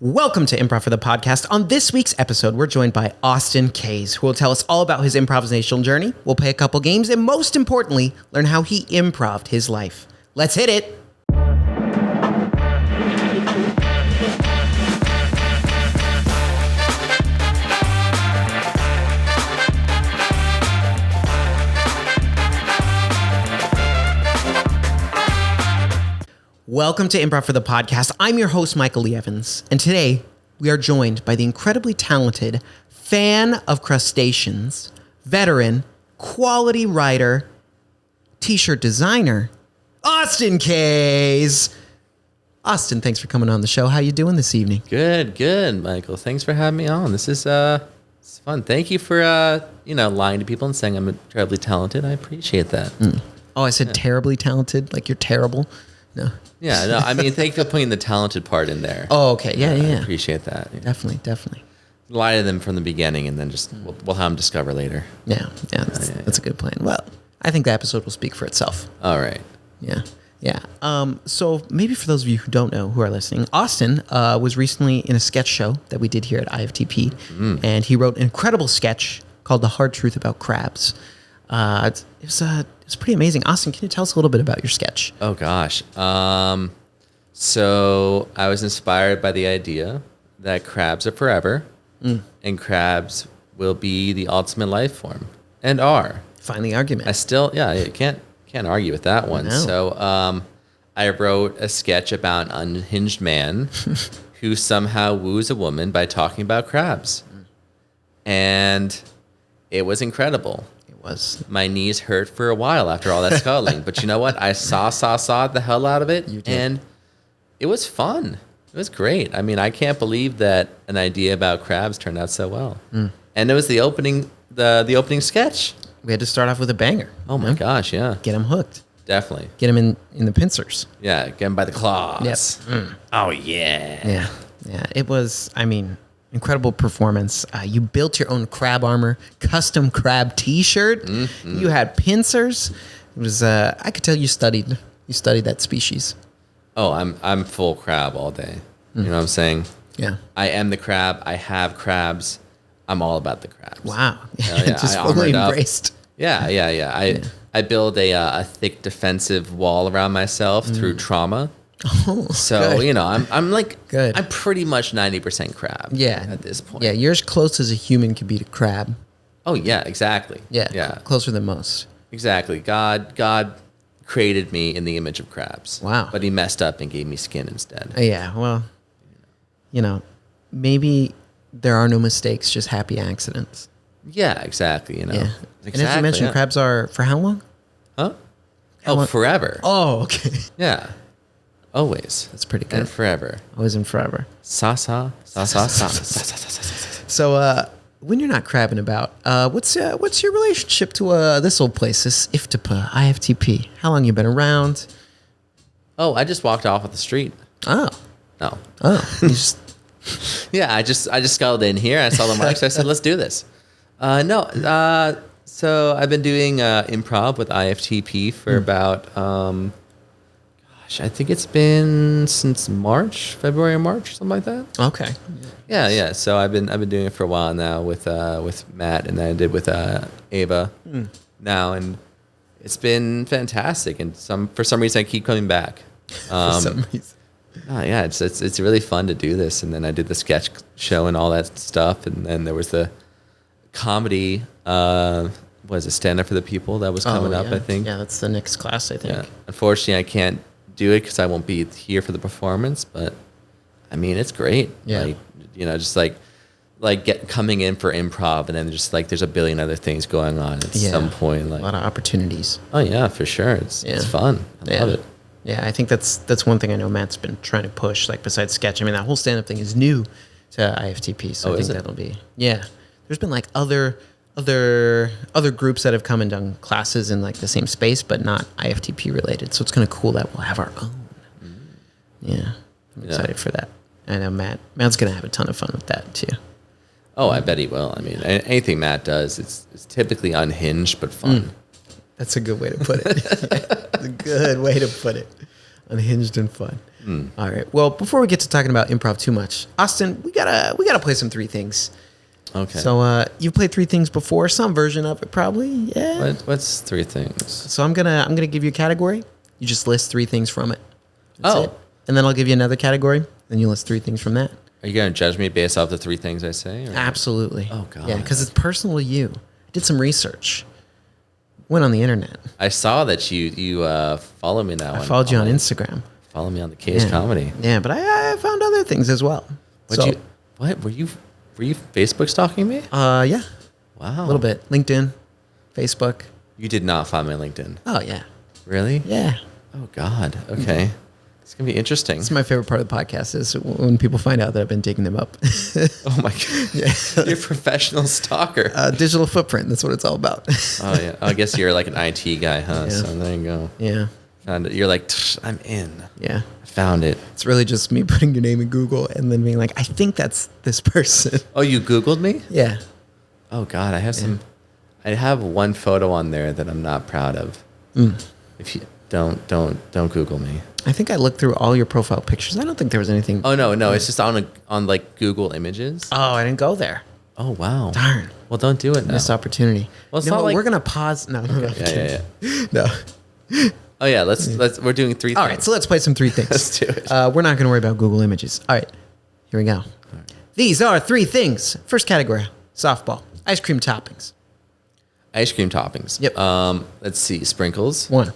Welcome to Improv for the Podcast. On this week's episode, we're joined by Austin Kays, who will tell us all about his improvisational journey. We'll play a couple games and most importantly, learn how he improv'd his life. Let's hit it. Welcome to Improv for the Podcast. I'm your host, Michael Lee Evans, and today we are joined by the incredibly talented fan of crustaceans, veteran, quality writer, t-shirt designer, Austin Kays. Austin, thanks for coming on the show. How you doing this evening? Good, Michael. Thanks for having me on. This is it's fun. Thank you for lying to people and saying I'm terribly talented. I appreciate that. Oh, I said terribly talented, like you're terrible. No. Yeah, no, I mean, thank you for putting the talented part in there. Oh, okay. Yeah. I appreciate that. Yeah. Definitely. Lie to them from the beginning, and then just we'll have them discover later. Yeah, that's a good plan. Well, I think the episode will speak for itself. All right. Yeah. So maybe for those of you who don't know, who are listening, Austin was recently in a sketch show that we did here at IFTP, and he wrote an incredible sketch called "The Hard Truth About Crabs." It was pretty amazing. Austin, can you tell us a little bit about your sketch? Oh gosh. So I was inspired by the idea that crabs are forever, and crabs will be the ultimate life form, and are. Find the argument. You can't argue with that one. No. So I wrote a sketch about an unhinged man who somehow woos a woman by talking about crabs, and it was incredible. My knees hurt for a while after all that scuttling, but you know what? I saw the hell out of it, and it was fun. It was great. I mean, I can't believe that an idea about crabs turned out so well. And it was the opening sketch. We had to start off with a banger. Oh my gosh, yeah. Get him hooked. Definitely. Get him in the pincers. Yeah, get him by the claws. Yep. Oh yeah. Yeah. It was, incredible performance. You built your own crab armor, custom crab t-shirt. You had pincers. It was I could tell you studied that species. Oh, I'm full crab all day. You know what I'm saying? Yeah. I am the crab. I have crabs. I'm all about the crabs. Wow. Yeah, Just fully embraced. Yeah. I build a thick defensive wall around myself through trauma. Oh, so good. I'm like Good. I'm pretty much 90% crab. Yeah. At this point. Yeah, you're as close as a human can be to crab. Oh yeah, exactly. Yeah. Closer than most. Exactly. God created me in the image of crabs. Wow. But he messed up and gave me skin instead. Yeah. Well, maybe there are no mistakes, just happy accidents. Yeah. Exactly. Yeah. Exactly, and as you mentioned, crabs are for how long? Huh? How long? Forever. Oh, okay. Yeah. Always. That's pretty good. And forever. Always and forever. Sa. So, when you're not crabbing about, what's your relationship to this old place, this IFTP? How long you been around? Oh, I just walked off at the street. Oh, No. you just Yeah, I just scuttled in here. I saw the marks. I said, let's do this. So I've been doing improv with IFTP for about, I think it's been since February or March, something like that. okay. Yeah. So I've been doing it for a while now with Matt, and then I did with Ava now, and it's been fantastic. And for some reason I keep coming back. For some reason. Yeah, it's really fun to do this. And then I did the sketch show and all that stuff, and then there was the comedy. Was a stand up for the people that was coming up? I think. Yeah, that's the next class. I think. Yeah. Unfortunately, I can't do it because I won't be here for the performance. But I mean, it's great. Yeah. Just coming in for improv, and then just like there's a billion other things going on at some point. Like a lot of opportunities. Oh yeah, for sure. It's fun. I love it. Yeah, I think that's one thing I know Matt's been trying to push. Like besides sketch, that whole stand up thing is new to IFTP. So I think that'll be There's been like other groups that have come and done classes in like the same space, but not IFTP related. So it's kind of cool that we'll have our own. Yeah, I'm excited for that. I know Matt's gonna have a ton of fun with that too. Oh, I bet he will. I mean, anything Matt does, it's typically unhinged but fun. That's a good way to put it. That's a good way to put it. Unhinged and fun. All right. Well, before we get to talking about improv too much, Austin, we gotta play some Three Things. Okay. So you've played Three Things before, some version of it probably. Yeah. What's Three Things? So I'm gonna give you a category. You just list 3 things from it. That's it. And then I'll give you another category, and you list 3 things from that. Are you gonna judge me based off the 3 things I say? Or? Absolutely. Oh God. Yeah, because it's personal to you. I did some research. Went on the internet. I saw that you follow me now. I followed you on Instagram. Follow me on the Case Comedy. Yeah, but I found other things as well. What were you Facebook stalking me? Yeah. Wow. A little bit. LinkedIn, Facebook. You did not find my LinkedIn. Oh yeah. Really? Yeah. Oh God. Okay. It's gonna be interesting. It's my favorite part of the podcast is when people find out that I've been digging them up. Oh my God. Yeah. You're a professional stalker. Digital footprint. That's what it's all about. Oh yeah. I guess you're like an IT guy, huh? Yeah. So there you go. Yeah. Found it. You're like, I'm in. Yeah. I found it. It's really just me putting your name in Google and then being like, I think that's this person. Oh, you Googled me? Yeah. Oh God, I have some. I have one photo on there that I'm not proud of. If you don't Google me. I think I looked through all your profile pictures. I don't think there was anything. Oh no, it's just on like Google Images. Oh, I didn't go there. Oh wow. Darn. Well, don't do it now. Missed opportunity. Well, it's you know not what? like We're gonna pause. No. Yeah. No. Oh yeah, let's. We're doing 3 things. All right, so let's play some 3 things. Let's do it. We're not gonna worry about Google Images. All right, here we go. These are 3 things. First category: softball, ice cream toppings. Ice cream toppings. Yep. Let's see. Sprinkles. 1,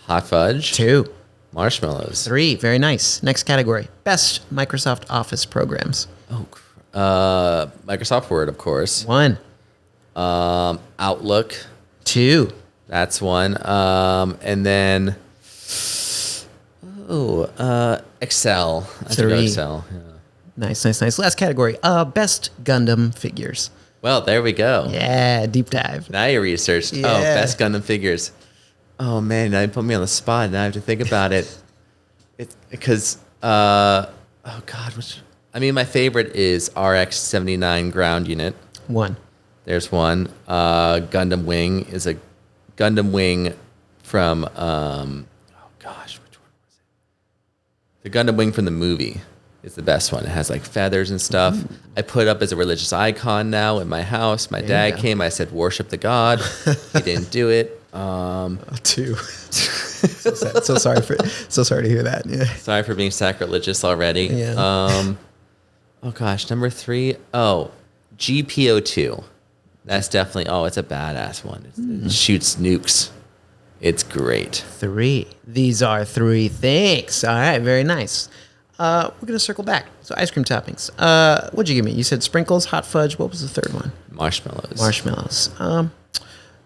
Hot fudge. 2, Marshmallows. 3. Very nice. Next category: best Microsoft Office programs. Oh, Microsoft Word, of course. 1, Outlook. 2, That's one. And then, Excel. I have to go 3. Excel. Yeah. Nice. Last category: best Gundam figures. Well, there we go. Yeah, deep dive. Now you researched. Yeah. Oh, best Gundam figures. Oh man, now you put me on the spot. Now I have to think about it. Because oh God, my favorite is RX-79 ground unit. 1. There's one. Gundam Wing is a Gundam Wing from which one was it? The Gundam Wing from the movie is the best one. It has like feathers and stuff. I put it up as a religious icon now in my house. My dad came. I said, worship the god. He didn't do it. 2. So sad. So sorry to hear that. Yeah. Sorry for being sacrilegious already. Yeah. Oh gosh, number 3. Oh, GPO2. That's definitely. Oh, it's a badass one. It shoots nukes. It's great. 3. These are 3 things. All right, very nice. We're gonna circle back. So ice cream toppings. What'd you give me? You said sprinkles, hot fudge. What was the third one? Marshmallows.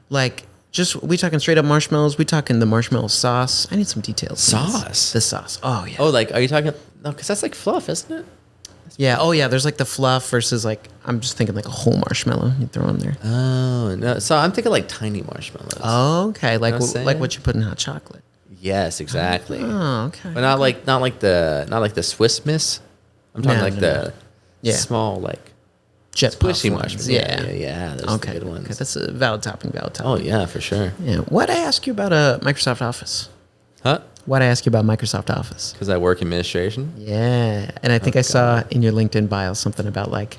Like just we talking straight up marshmallows? We talking the marshmallow sauce? I need some details. Sauce? The sauce. Oh yeah. Oh, like are you talking? No, because that's like fluff, isn't it? Yeah. Oh yeah. There's like the fluff versus like I'm just thinking like a whole marshmallow. You throw in there. Oh no. So I'm thinking like tiny marshmallows. Oh okay. Like what I'm saying? like what you put in hot chocolate. Yes, exactly. Oh okay. But not like the Swiss Miss. I'm talking No, like no, the Yeah. small like Jet squishy puff marshmallows. ones. Yeah. Those are the good ones. Okay, that's a valid topping. Oh yeah, for sure. Yeah. Why'd I ask you about Microsoft Office? Huh? Why'd I ask you about Microsoft Office? Because I work administration. Yeah, and I think I saw in your LinkedIn bio something about like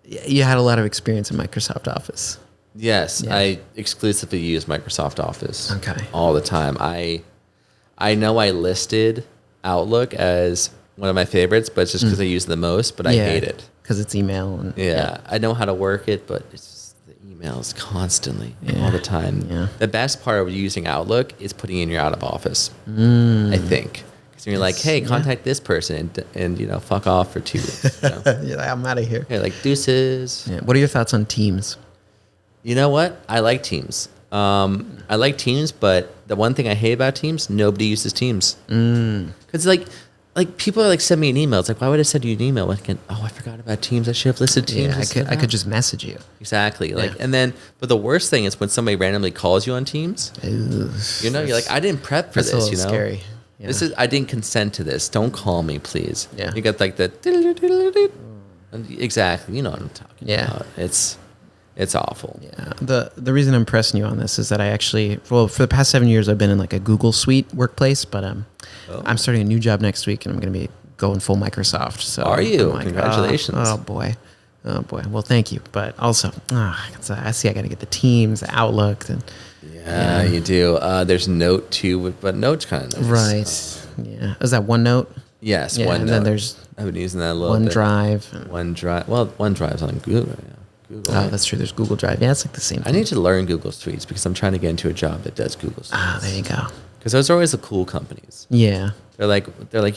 you had a lot of experience in Microsoft Office. Yes, Yeah. I exclusively use Microsoft Office. Okay. All the time. I know I listed Outlook as one of my favorites, but it's just because I use it the most. But I hate it. because it's email. And, Yeah, I know how to work it, but it's just the emails constantly, all the time. Yeah. The best part of using Outlook is putting in your out of office. I think because you're like, hey, contact this person and fuck off for 2 weeks. You know? Yeah, I'm out of here. You're like deuces. Yeah. What are your thoughts on Teams? You know what? I like Teams. I like Teams, but the one thing I hate about Teams, nobody uses Teams. Because like people are like send me an email. It's like, why would I send you an email? I forgot about Teams. I should have listed Teams. Yeah, I could just message you. Exactly. But the worst thing is when somebody randomly calls you on Teams. Ooh, You're like, I didn't prep for that's this. a little scary. Yeah. I didn't consent to this. Don't call me, please. Yeah. You got like the exactly. You know what I'm talking about. It's It's awful. Yeah. The reason I'm pressing you on this is that I actually, well, for the past 7 years, I've been in like a Google Suite workplace, but I'm starting a new job next week, and I'm going to be going full Microsoft. So Are you? I'm like, Congratulations. Oh boy. Oh boy. Well, thank you. But also, I see I got to get the Teams, the Outlook. And, Yeah, you do. There's Note too, but Note's kind of nice. Right. Yeah. Is that OneNote? Yes, Yeah. OneNote. And then there's I've been using that a little bit. OneDrive. OneDrive. Well, OneDrive's on Google. Yeah. Google. Oh, that's true. There's Google Drive. Yeah, it's like the same I thing. need to learn Google Suites because I'm trying to get into a job that does Google Suites. There you go. Because those are always the cool companies. Yeah. They're like,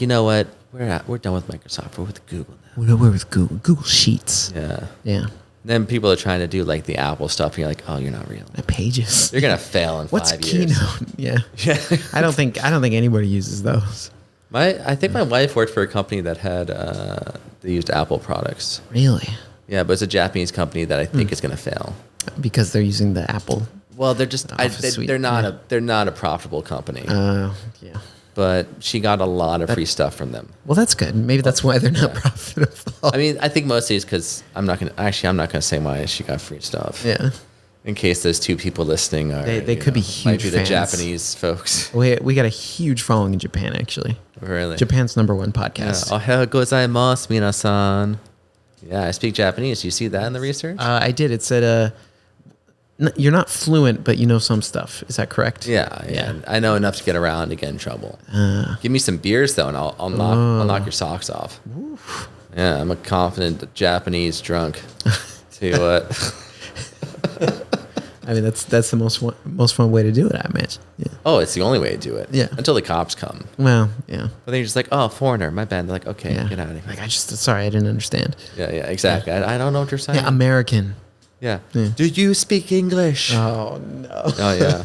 you know what? We're done with Microsoft. We're with Google now. We're with Google. Google Sheets. Yeah. Yeah. Then people are trying to do like the Apple stuff, and you're like, oh, you're not real. Pages. You're gonna fail in What's 5 years. Keynote? Yeah. Yeah. I don't think anybody uses those. I think my wife worked for a company that had they used Apple products. Really? Yeah, but it's a Japanese company that I think is gonna fail. Because they're using the Apple. Well, they're just Office Suite, they're not a profitable company. Yeah. But she got a lot of free stuff from them. Well, that's good. Maybe that's why they're not profitable. I mean, I think mostly it's because I'm not gonna say why she got free stuff. Yeah. In case those two people listening are They could be might huge be the fans. Japanese folks. We got a huge following in Japan, actually. Really? Japan's #1 podcast. Ohayou gozaimasu, minasan. Yeah, I speak Japanese. You see that in the research? I did. It said you're not fluent, but you know some stuff. Is that correct? Yeah. I know enough to get around and get in trouble. Give me some beers though, and I'll knock your socks off. Oof. Yeah, I'm a confident Japanese drunk. To I mean, that's the most fun way to do it, I imagine. Yeah. Oh, it's the only way to do it. Yeah. Until the cops come. Well, yeah. But then you're just like, oh, foreigner, my bad. They're like, okay, Yeah. get out of here. Like, sorry, I didn't understand. Yeah, exactly. I don't know what you're saying. Yeah, American. Yeah. Do you speak English? Oh, no. Oh, yeah.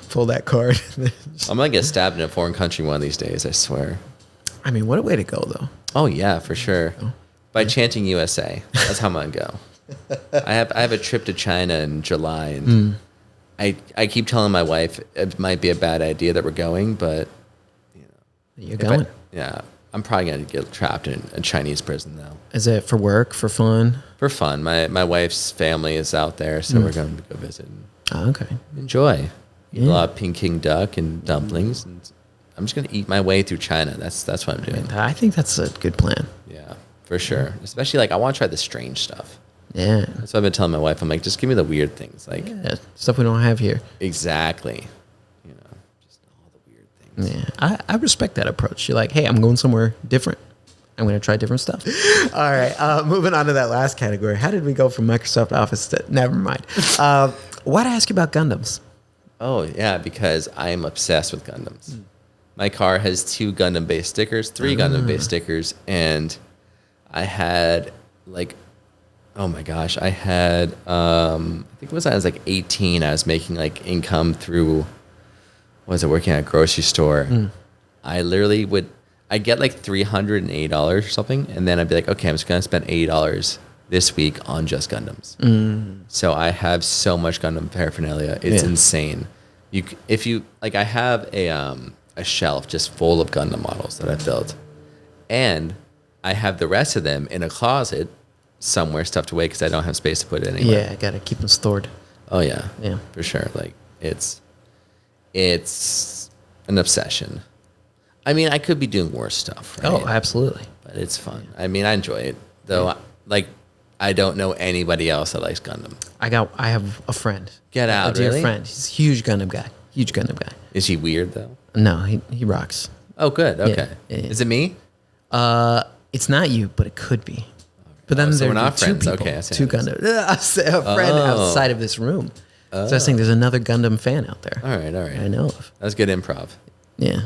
Pull that card. I'm going to get stabbed in a foreign country one of these days, I swear. I mean, what a way to go, though. Oh, yeah, for sure. By chanting USA. That's how I'm going to go. I have a trip to China in July, and I keep telling my wife it might be a bad idea that we're going, but You're going. I'm probably going to get trapped in a Chinese prison though. Is it for work, for fun? For fun. My wife's family is out there, so we're going to go visit and Oh, okay. enjoy. Eat a lot of Peking duck and dumplings, and I'm just going to eat my way through China. That's what I'm doing. I think that's a good plan. Yeah, for sure. Especially like I want to try the strange stuff. Yeah. That's what I've been telling my wife. I'm like, just give me the weird things. Like Stuff we don't have here. exactly. Just all the weird things. Yeah. I respect that approach. You're like, hey, I'm going somewhere different. I'm going to try different stuff. All right. Moving on to that last category. How did we go from Microsoft Office to... Never mind. Why'd I ask you about Gundams? Oh yeah, because I'm obsessed with Gundams. My car has 2 Gundam-based stickers, 3 Gundam-based stickers, and I had like, oh my gosh, I had I think it was I was like 18. I was making like income through, working at a grocery store. I literally I'd get like $380 or something, and then I'd be like, okay, I'm just gonna spend $80 this week on just Gundams. So I have so much Gundam paraphernalia. It's insane. I have a shelf just full of Gundam models that I've built, and I have the rest of them in a closet somewhere stuffed away because I don't have space to put it anywhere. Yeah, I got to keep them stored. Oh yeah. Yeah. For sure. Like it's an obsession. I mean, I could be doing worse stuff. Right? Oh, absolutely. But it's fun. I mean, I enjoy it though. Like, I don't know anybody else that likes Gundam. I have a friend. Get out, a dear really? friend. He's a huge Gundam guy. Huge Gundam guy. Is he weird though? No, he rocks. Oh, good. Okay. Yeah. Is it me? It's not you, but it could be. But then so there we're not are 2 friends. people, Okay, I see 2 how it is. Gundam. I say a friend outside of this room. So I was saying there's another Gundam fan out there. All right. I know of. That's good improv. Yeah.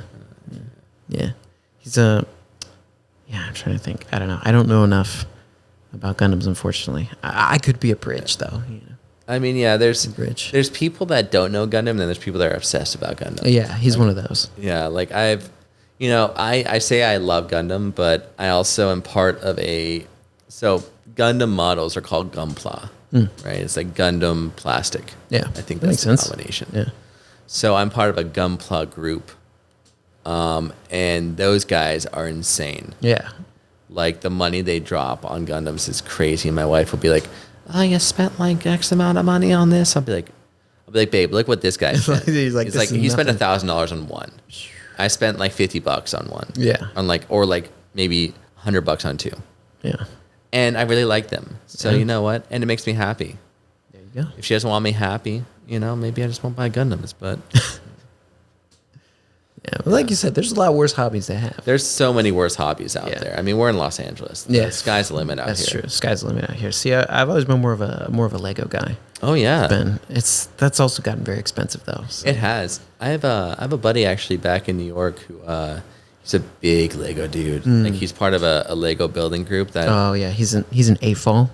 He's I'm trying to think. I don't know. I don't know enough about Gundams, unfortunately. I could be a bridge, though. I mean, yeah, there's Bridge. there's people that don't know Gundam, and then there's people that are obsessed about Gundam. Yeah, he's one of those. Yeah, like I say I love Gundam, but I also am part of so Gundam models are called Gunpla, right? It's like Gundam plastic. Yeah, I think that that's makes the sense. combination. Yeah. So I'm part of a Gunpla group, and those guys are insane. Yeah. Like the money they drop on Gundams is crazy. And my wife will be like, oh, you spent like X amount of money on this. I'll be like, babe, look what this guy spent. He's like, he spent $1,000 on one. I spent like $50 on one. Yeah. On like, or like maybe $100 on two. Yeah. And I really like them. So you know what? And it makes me happy. There you go. If she doesn't want me happy, maybe I just won't buy Gundams. But yeah, but like you said, there's a lot worse hobbies to have. there's so many worse hobbies out there. I mean, we're in Los Angeles. Yeah. The sky's the limit out here. That's true. Sky's the limit out here. See, I've always been more of a Lego guy. Oh yeah. That's also gotten very expensive though. So. It has. I have a buddy actually back in New York who he's a big Lego dude. Like he's part of a Lego building group that. Oh yeah, he's an AFOL.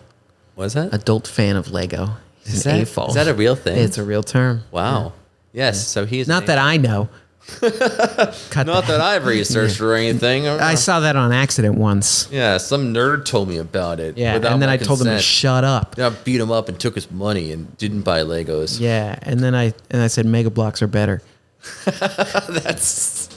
What's that? Adult fan of Lego. He's an AFOL. Is that a real thing? It's a real term. Wow. Yeah. Yes. So he's not that I know. Not that I've researched or anything. I saw that on accident once. Yeah, some nerd told me about it. Yeah, and then I told him to shut up. Then I beat him up and took his money and didn't buy Legos. Yeah, and then I said Mega Bloks are better. That's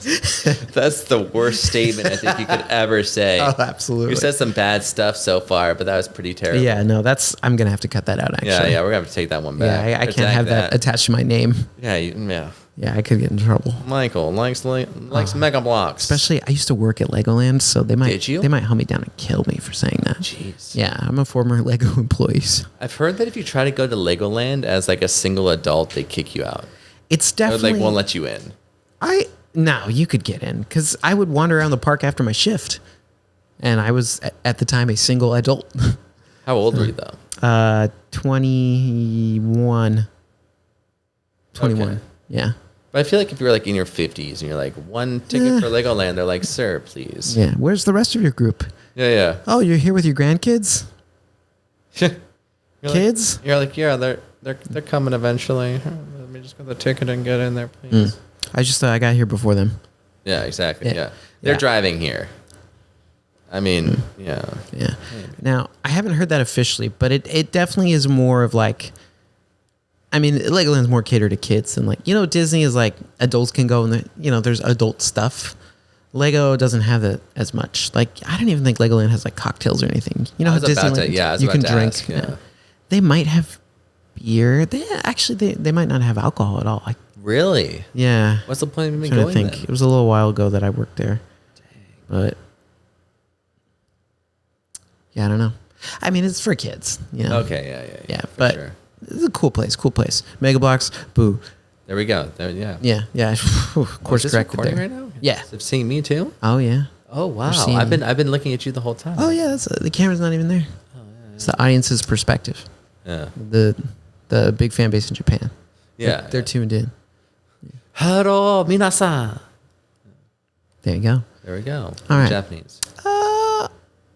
the worst statement I think you could ever say. Oh, absolutely. You said some bad stuff so far, but that was pretty terrible. Yeah, no, I'm gonna have to cut that out. Actually, yeah, we're gonna have to take that one back. Yeah, I can't have that attached to my name. Yeah, yeah. Yeah, I could get in trouble. Michael likes Mega Bloks. Especially, I used to work at Legoland, so they might Did you? They might hunt me down and kill me for saying that. Jeez. Yeah, I'm a former Lego employee. I've heard that if you try to go to Legoland as like a single adult, they kick you out. It's Or definitely like won't let you in. No, you could get in because I would wander around the park after my shift, and I was at the time a single adult. How old were you though? 21. 21. Okay. Yeah. But I feel like if you're like in your 50s and you're like, one ticket for Legoland, they're like, sir, please. Yeah. Where's the rest of your group? Yeah. Oh, you're here with your grandkids? You're Kids? Like, you're like, yeah, they're coming eventually. Let me just get the ticket and get in there, please. I got here before them. Yeah, exactly. Yeah. Yeah. They're Yeah. driving here. I mean, yeah. Yeah. Now, I haven't heard that officially, but it definitely is more of like, I mean, Legoland's more catered to kids than like, Disney is like adults can go and there's adult stuff. Lego doesn't have that as much. Like, I don't even think Legoland has like cocktails or anything. You know, Disneyland, you can drink. Yeah. They might have beer. They might not have alcohol at all. Really? Yeah. What's the point of me I'm trying going to think. then? It was a little while ago that I worked there. Dang. But yeah, I don't know. I mean, it's for kids. Okay, Yeah, for but sure. it's a cool place. Mega Bloks, boo. There we go. There, yeah. Yeah. Course is this corrected recording there. right now? Yeah. Is it seeing me too? Oh yeah. Oh wow. seeing I've you. been looking at you the whole time. Oh yeah. The camera's not even there. It's the audience's perspective. Yeah. The big fan base in Japan. Yeah. They're tuned in. Hello, minasan. There you go. There we go. All right. Japanese.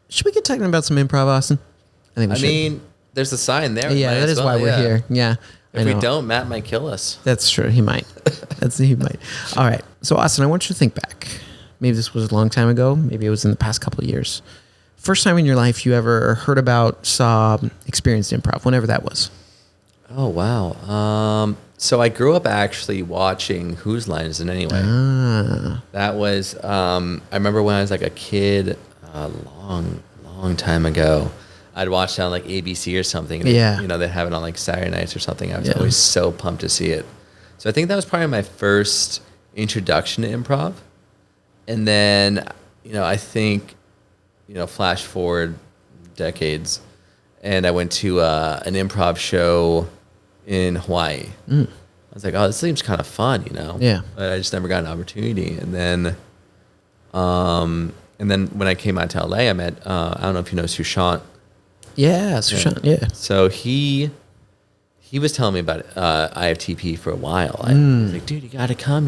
Should we get talking about some improv, Austin? I think we I should. mean, there's a sign there. Yeah, that is why we're here. Yeah. If we don't, Matt might kill us. That's true. He might. He might. All right. So, Austin, I want you to think back. Maybe this was a long time ago. Maybe it was in the past couple of years. First time in your life you ever heard about, saw, experienced improv, whenever that was. Oh, wow. So I grew up actually watching Whose Line Is It Anyway? That was, I remember when I was like a kid, a long time ago, I'd watch it on like ABC or something. And they'd have it on like Saturday nights or something. I was always so pumped to see it. So I think that was probably my first introduction to improv. And then, I think, flash forward decades, and I went to an improv show in Hawaii. I was like, oh, this seems kind of fun, Yeah. But I just never got an opportunity. And then when I came out to LA, I met, I don't know if you know Sushant. Yeah, Sushant. Yeah. So he was telling me about IFTP for a while. I was like, dude, you got to come.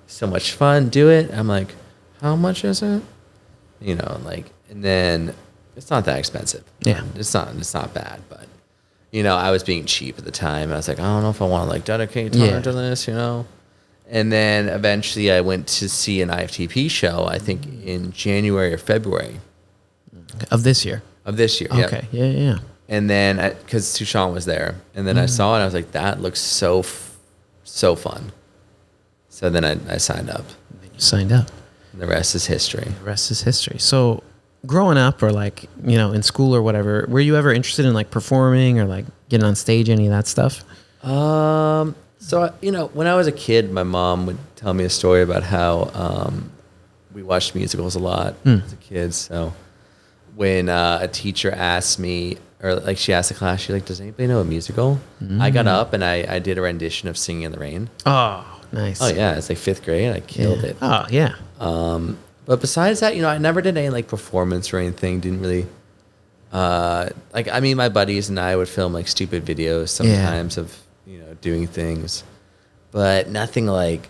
It's so much fun. Do it. I'm like, how much is it? And then it's not that expensive. Yeah. It's not bad, but I was being cheap at the time. I was like, I don't know if I want to like dedicate time to this, And then eventually I went to see an IFTP show, I think in January or February. Of this year. Okay. Yeah. And then, because Sushant was there, and then I saw it, and I was like, that looks so fun. So then I signed up. You signed up. And the rest is history. The rest is history. So growing up or like, you know, in school or whatever, were you ever interested in like performing or like getting on stage, any of that stuff? So, you know, when I was a kid, my mom would tell me a story about how we watched musicals a lot as a kid. So when a teacher asked me, or like she asked the class, she's like, does anybody know a musical? I got up and I did a rendition of Singing in the Rain. Oh, nice. Oh, yeah. It's like 5th grade. I killed it. Oh, yeah. But besides that, you know, I never did any like performance or anything. Didn't really, like, I mean, my buddies and I would film like stupid videos sometimes of, you know, doing things, but nothing like,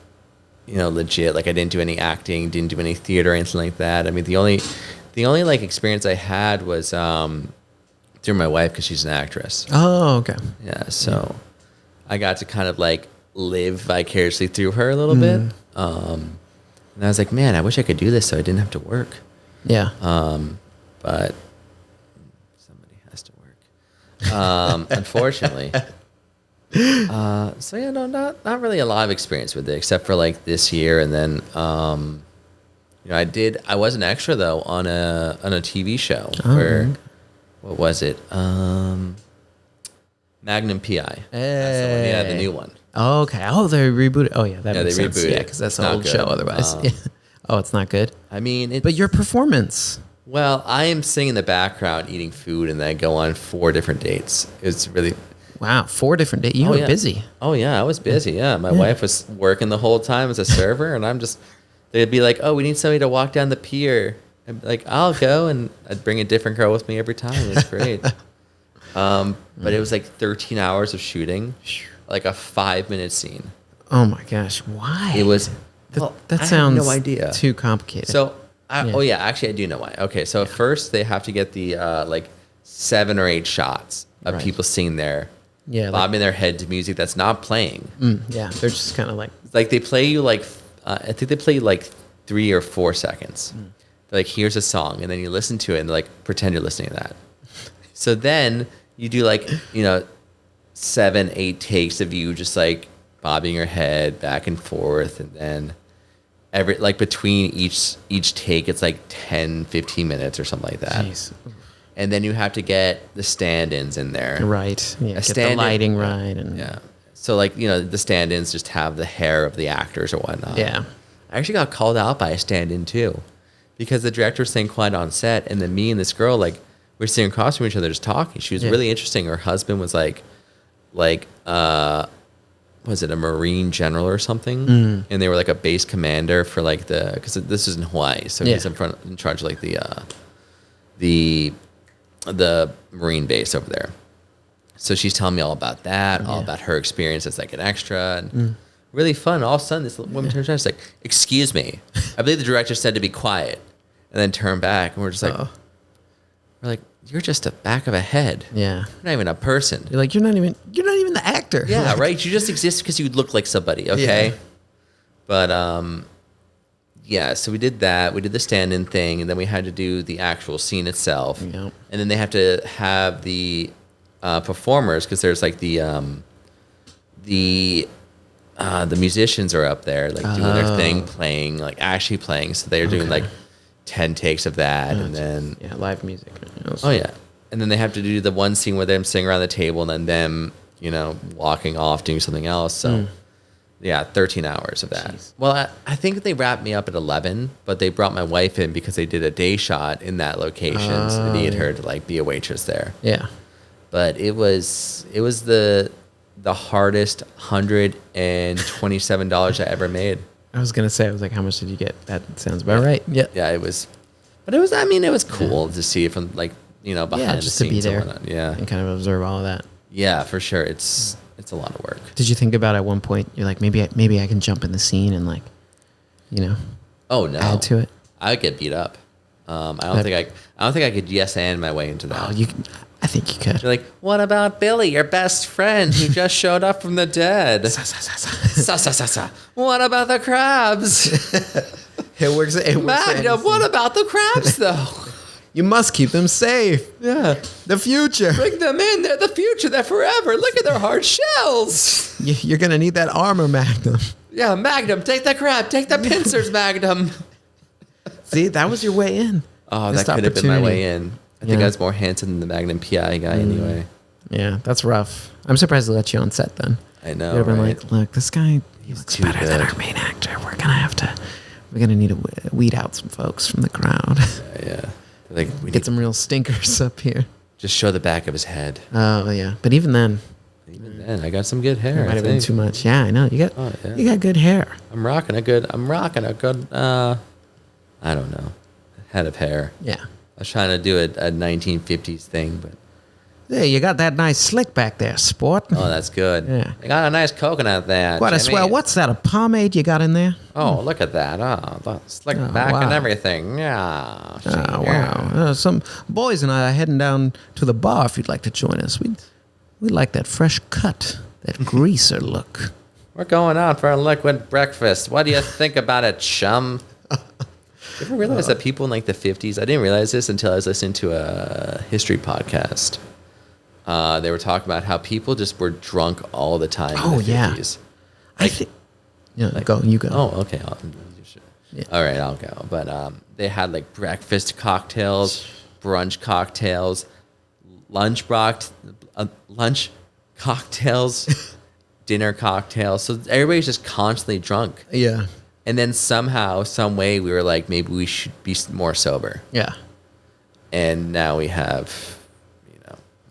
you know, legit. Like I didn't do any acting, didn't do any theater or anything like that. I mean, the only like experience I had was through my wife because she's an actress. Oh, okay. Yeah, so I got to kind of like live vicariously through her a little bit. And I was like, man, I wish I could do this so I didn't have to work. Yeah. But somebody has to work. Unfortunately. So yeah, no, not really a lot of experience with it, except for like this year, and then you know, I was an extra though on a TV show where what was it? Magnum PI. That's the one, yeah, the new one. Oh, okay. Oh, they rebooted. Oh, yeah, that makes sense. Rebooted. Yeah, because that's It's an not old good. show otherwise. Yeah. Oh, it's not good. I mean, But your performance. well, I am sitting in the background eating food, and then I go on 4 different dates. It's really. Wow, 4 different days. You were busy. Oh yeah, I was busy. Yeah, my wife was working the whole time as a server, and I'm just. They'd be like, "Oh, we need somebody to walk down the pier." I'd be like, "I'll go," and I'd bring a different girl with me every time. It was great. But it was like 13 hours of shooting, like a 5-minute scene. Oh my gosh, why? It was. That I sounds have no idea. too complicated. So, oh yeah, actually, I do know why. Okay, so first they have to get the like 7 or 8 shots of people singing there. Yeah, bobbing their head to music that's not playing. Yeah, they're just kind of like they play you like I think they play you like 3 or 4 seconds. They're like, here's a song, and then you listen to it and like pretend you're listening to that. So then you do like, you know, 7, 8 takes of you just like bobbing your head back and forth, and then between each take it's like 10, 15 minutes or something like that. Jeez. And then you have to get the stand-ins in there. Right. Yeah, get the lighting right. And yeah. So, like, you know, the stand-ins just have the hair of the actors or whatnot. Yeah. I actually got called out by a stand-in, too. Because the director was staying quiet on set, and then me and this girl, like, we were sitting across from each other just talking. She was really interesting. Her husband was, was it a Marine general or something? And they were, like, a base commander for, like, because this is in Hawaii. So he's in charge of, like, the Marine base over there. So she's telling me all about that, all about her experience as like an extra, and really fun. All of a sudden, this woman turns around, she's like, "Excuse me," I believe the director said to be quiet, and then turn back, and we're just like, "You're just a back of a head. Yeah, you're not even a person. You're like, you're not even the actor. Yeah, right. You just exist because you look like somebody. Okay, but yeah, so we did that. We did the stand-in thing, and then we had to do the actual scene itself. Yep. And then they have to have the performers, because there's like the musicians are up there, like doing their thing, playing, like actually playing. So they're doing like 10 takes of that, and then live music. Oh yeah, and then they have to do the one scene where them sitting around the table, and then them, you know, walking off doing something else. So. Yeah, 13 hours of that. Jeez. Well, I think they wrapped me up at 11, but they brought my wife in because they did a day shot in that location, so they needed her to like be a waitress there. Yeah. But it was the hardest $127 I ever made. I was gonna say, I was like, how much did you get? That sounds about right. Yeah. Yeah, it was. But it was. I mean, it was cool to see it from like, you know, behind just the to be scenes there. Yeah, and kind of observe all of that. Yeah, for sure. It's a lot of work. Did you think about at one point, you're like, maybe I can jump in the scene and like, you know, add to it? I would get beat up. I don't think I could yes and my way into that. Oh, I think you could. You're like, what about Billy, your best friend who just showed up from the dead? What about the crabs? It works. Magnum, what about the crabs though? You must keep them safe. Yeah. The future. Bring them in. They're the future. They're forever. Look at their hard shells. You're going to need that armor, Magnum. Yeah, Magnum, take the crab. Take the pincers, Magnum. See, that was your way in. Oh, Missed that could have been my opportunity. way in. I think I was more handsome than the Magnum PI guy anyway. Yeah, that's rough. I'm surprised they let you on set then. I know, You'd have been right? like, look, this guy He's looks too better than good. our main actor. We're gonna need to weed out some folks from the crowd. Yeah. Like, we Get some real stinkers up here. just show the back of his head. Oh yeah, but even then, Even then, I got some good it hair. might I have been think. too much. Yeah, I know. You yeah. got good hair. I'm rocking a good. I don't know, head of hair. Yeah. I was trying to do a 1950s thing, but Hey, you got that nice slick back there, sport. oh, that's good. Yeah. I got a nice coconut there. What a Jimmy. swell. What's that? A pomade you got in there? Oh, look at that. Oh, the slick Oh, back and wow. everything. Yeah. Oh, wow. Some boys and I are heading down to the bar if you'd like to join us. We like that fresh cut, that greaser look. We're going out for a liquid breakfast. What do you think about it, chum? You ever realize that people in like the 50s, I didn't realize this until I was listening to a history podcast. They were talking about how people just were drunk all the time in the 50s. I think. Yeah, go. You go. Oh, okay. Yeah. All right, I'll go. But they had like breakfast cocktails, brunch cocktails, lunch cocktails, dinner cocktails. So everybody's just constantly drunk. Yeah. And then somehow, some way, we were like, maybe we should be more sober. Yeah. And now we have,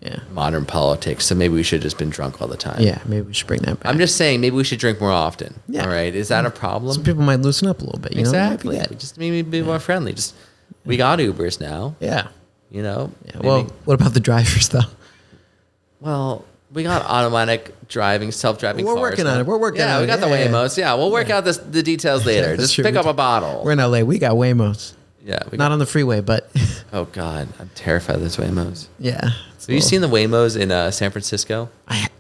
Yeah. modern politics. So maybe we should have just been drunk all the time. Yeah. Maybe we should bring that back. I'm just saying, maybe we should drink more often. Yeah. All right. Is that a problem? Some people might loosen up a little bit. You Exactly. know? Maybe Just maybe be more friendly. Just we got Ubers now. Yeah. You know. Yeah. Maybe- Well, what about the drivers though? well, we got automatic driving, self-driving. We're cars working on now. it. We're working Yeah, on we it. got the Yeah, yeah. Waymos. Yeah, we'll work out the details later. That's Just true. pick up a bottle. We're in LA. We got Waymos. Yeah, Not on the freeway, but Oh God, I'm terrified of those Waymos. yeah. Have you seen the Waymos in San Francisco?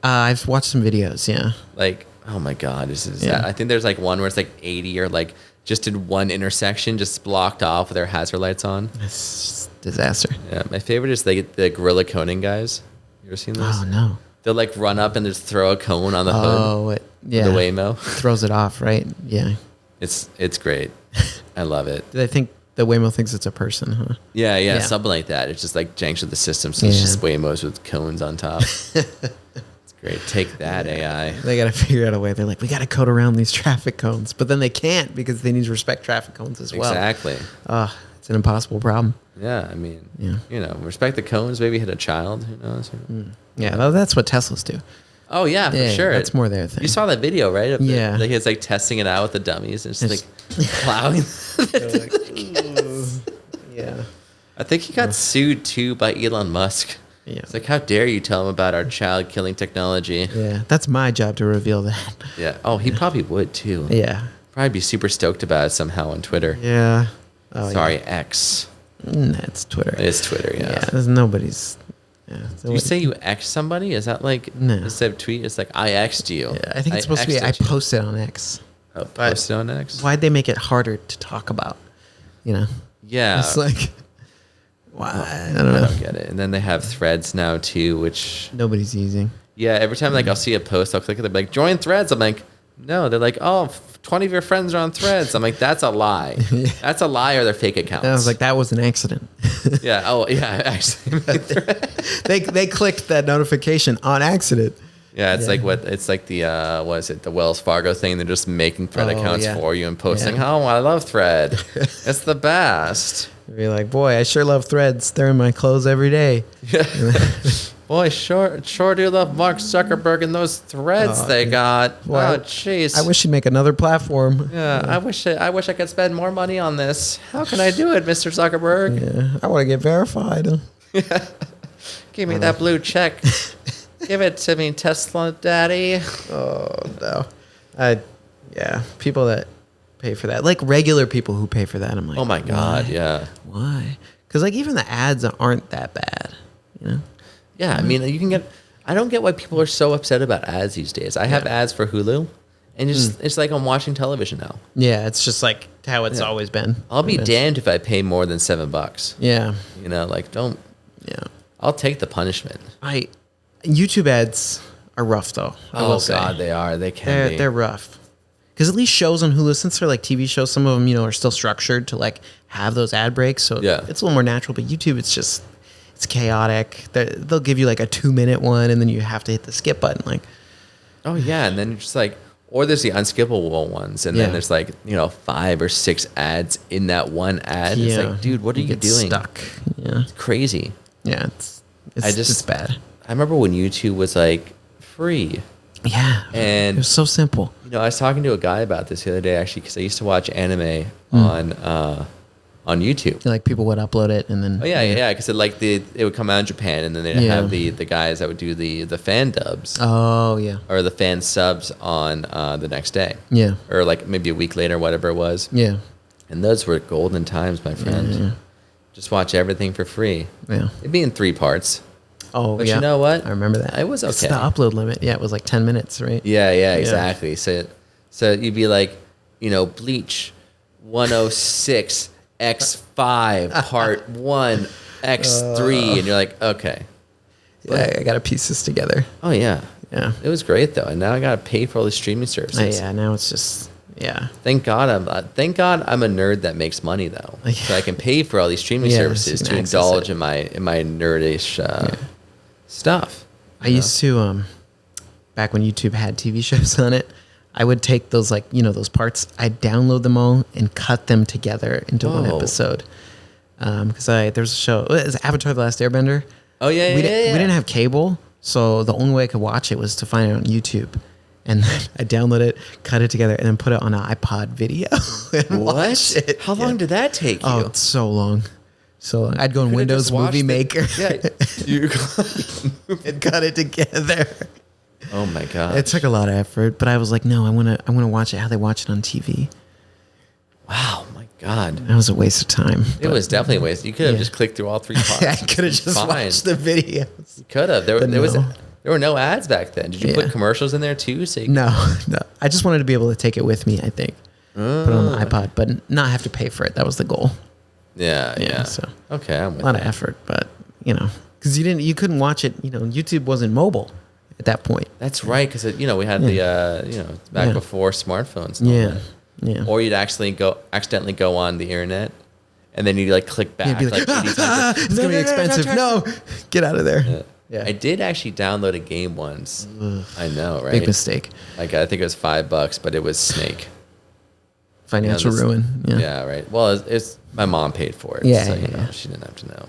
I've watched some videos. Yeah. Like, oh my God, this is. Yeah. I think there's like one where it's like 80 or like just in one intersection, just blocked off with their hazard lights on. It's disaster. Yeah, my favorite is the gorilla coning guys. You ever seen this? Oh no. They'll like run up and just throw a cone on the hood. Oh, it, yeah. The Waymo. Throws it off, right? Yeah. It's great. I love it. Do they think the Waymo thinks it's a person, huh? Yeah, Yeah. something like that. It's just like janks with the system, so it's Yeah. just Waymos with cones on top. It's great. Take that, AI. They got to figure out a way. They're like, we got to code around these traffic cones, but then they can't because they need to respect traffic cones as well. Exactly. It's an impossible problem. Yeah, I mean, Yeah. respect the cones. Maybe hit a child. Who knows? Yeah, well, that's what Teslas do. Oh yeah, for Yeah, sure. that's more their thing. You saw that video, right? Of Yeah. Like it's like testing it out with the dummies and just like plowing. Yeah. I think he got sued too by Elon Musk. Yeah. It's like, how dare you tell him about our child killing technology? Yeah. That's my job to reveal that. Yeah. Oh, he probably would too. Yeah. Probably be super stoked about it somehow on Twitter. Yeah. Oh, Sorry, X. That's Twitter. It's Twitter, yeah. Yeah. There's nobody's. Yeah. Do you say you X somebody? Is that like No. instead of tweet? It's like I X'd you. Yeah, I think it's supposed to be I X'd you. posted on X. Oh, posted on X. Why'd they make it harder to talk about? You know? Yeah. It's like, why? I don't I know. don't get it. And then they have threads now too, which Nobody's using. yeah, every time like I'll see a post, I'll click it. They're like, join threads. I'm like, no. They're like, oh, 20 of your friends are on threads. I'm like, that's a lie. Yeah. That's a lie, or they're fake accounts. And I was like, that was an accident. yeah. Oh, yeah. Actually, they clicked that notification on accident. yeah. It's Yeah. like it's like the what is it? The Wells Fargo thing. They're just making thread Oh, accounts yeah. for you and posting. Yeah. Oh, I love thread. It's the best. Be like, boy, I sure love threads. They're in my clothes every day. Boy, sure do love Mark Zuckerberg and those threads Oh, they got. Boy, Oh, jeez. I wish you'd make another platform. Yeah, I wish I could spend more money on this. How can I do it, Mr. Zuckerberg? Yeah, I want to get verified. Give me that blue check. Give it to me, Tesla Daddy. Oh no, yeah, people that pay for that, like regular people who pay for that. I'm like, Oh my God, why? yeah. Why? Because like even the ads aren't that bad, you know? Yeah, I mean, you can get. I don't get why people are so upset about ads these days. I have ads for Hulu, and it's like I'm watching television now. Yeah, it's just like how it's Yeah. always been. I'll be It is. damned if I pay more than $7. Yeah, You know, like don't. yeah. I'll take the punishment. YouTube ads are rough though. I will say. Oh God, they are. They can be. They're rough. Because at least shows on Hulu, since they're like TV shows, some of them, are still structured to like have those ad breaks. So it's a little more natural. But YouTube, it's chaotic. They'll give you like a 2-minute one, and then you have to hit the skip button. Like, oh yeah, and then you're just like, or there's the unskippable ones, and then there's like 5 or 6 ads in that one ad. Yeah. It's like, dude, what are you doing? Stuck. Yeah, it's crazy. Yeah, it's bad. I remember when YouTube was like free. Yeah, and it was so simple. I was talking to a guy about this the other day actually, because I used to watch anime on YouTube. Like people would upload it and then. Oh yeah, because it would come out in Japan, and then they'd have the guys that would do the fan dubs. Oh yeah. Or the fan subs on the next day. Yeah. Or like maybe a week later, whatever it was. Yeah. And those were golden times, my friend. Yeah. Just watch everything for free. Yeah. It'd be in 3 parts. Oh, but you know what? I remember that. It was okay. It's the upload limit. Yeah, it was like 10 minutes, right? Yeah, exactly. So you'd be like, Bleach 106 X5 Part 1 X3, and you're like, okay. But, I got to piece this together. Oh yeah. Yeah. It was great though, and now I got to pay for all these streaming services. Yeah, now it's just Thank God I'm a nerd that makes money though, so I can pay for all these streaming services to indulge in my nerdish stuff. I used to back when YouTube had TV shows on it, I would take those those parts, I'd download them all and cut them together into one episode. Because there's a show, it was Avatar: The Last Airbender. Oh yeah, we didn't have cable, so the only way I could watch it was to find it on YouTube. And then I download it, cut it together, and then put it on an iPod video. And watch it. How long did that take you? Oh, it's so long. So I'd go in Windows Movie Maker. You and cut it together. Oh my god! It took a lot of effort, but I was like, no, I want to watch it how they watch it on TV. Wow, my god! That was a waste of time. It was definitely a waste. You could have just clicked through all 3 parts. I could have just watched the videos. You could have. There were no ads back then. Did you put commercials in there too? So no. I just wanted to be able to take it with me, I think. Put it on the iPod, but not have to pay for it. That was the goal. Yeah. So okay, I'm with a lot of effort, but because you couldn't watch it. YouTube wasn't mobile at that point. That's right, because we had the back before smartphones. Yeah. Or you'd accidentally go on the internet, and then you'd click back. You'd be like, it's gonna be expensive. No, get out of there. Yeah. I did actually download a game once. Ugh. I know, right? Big mistake. I think it was $5, but it was Snake. Financial ruin. Yeah. Yeah, right. Well, it's my mom paid for it. Yeah, so, she didn't have to know.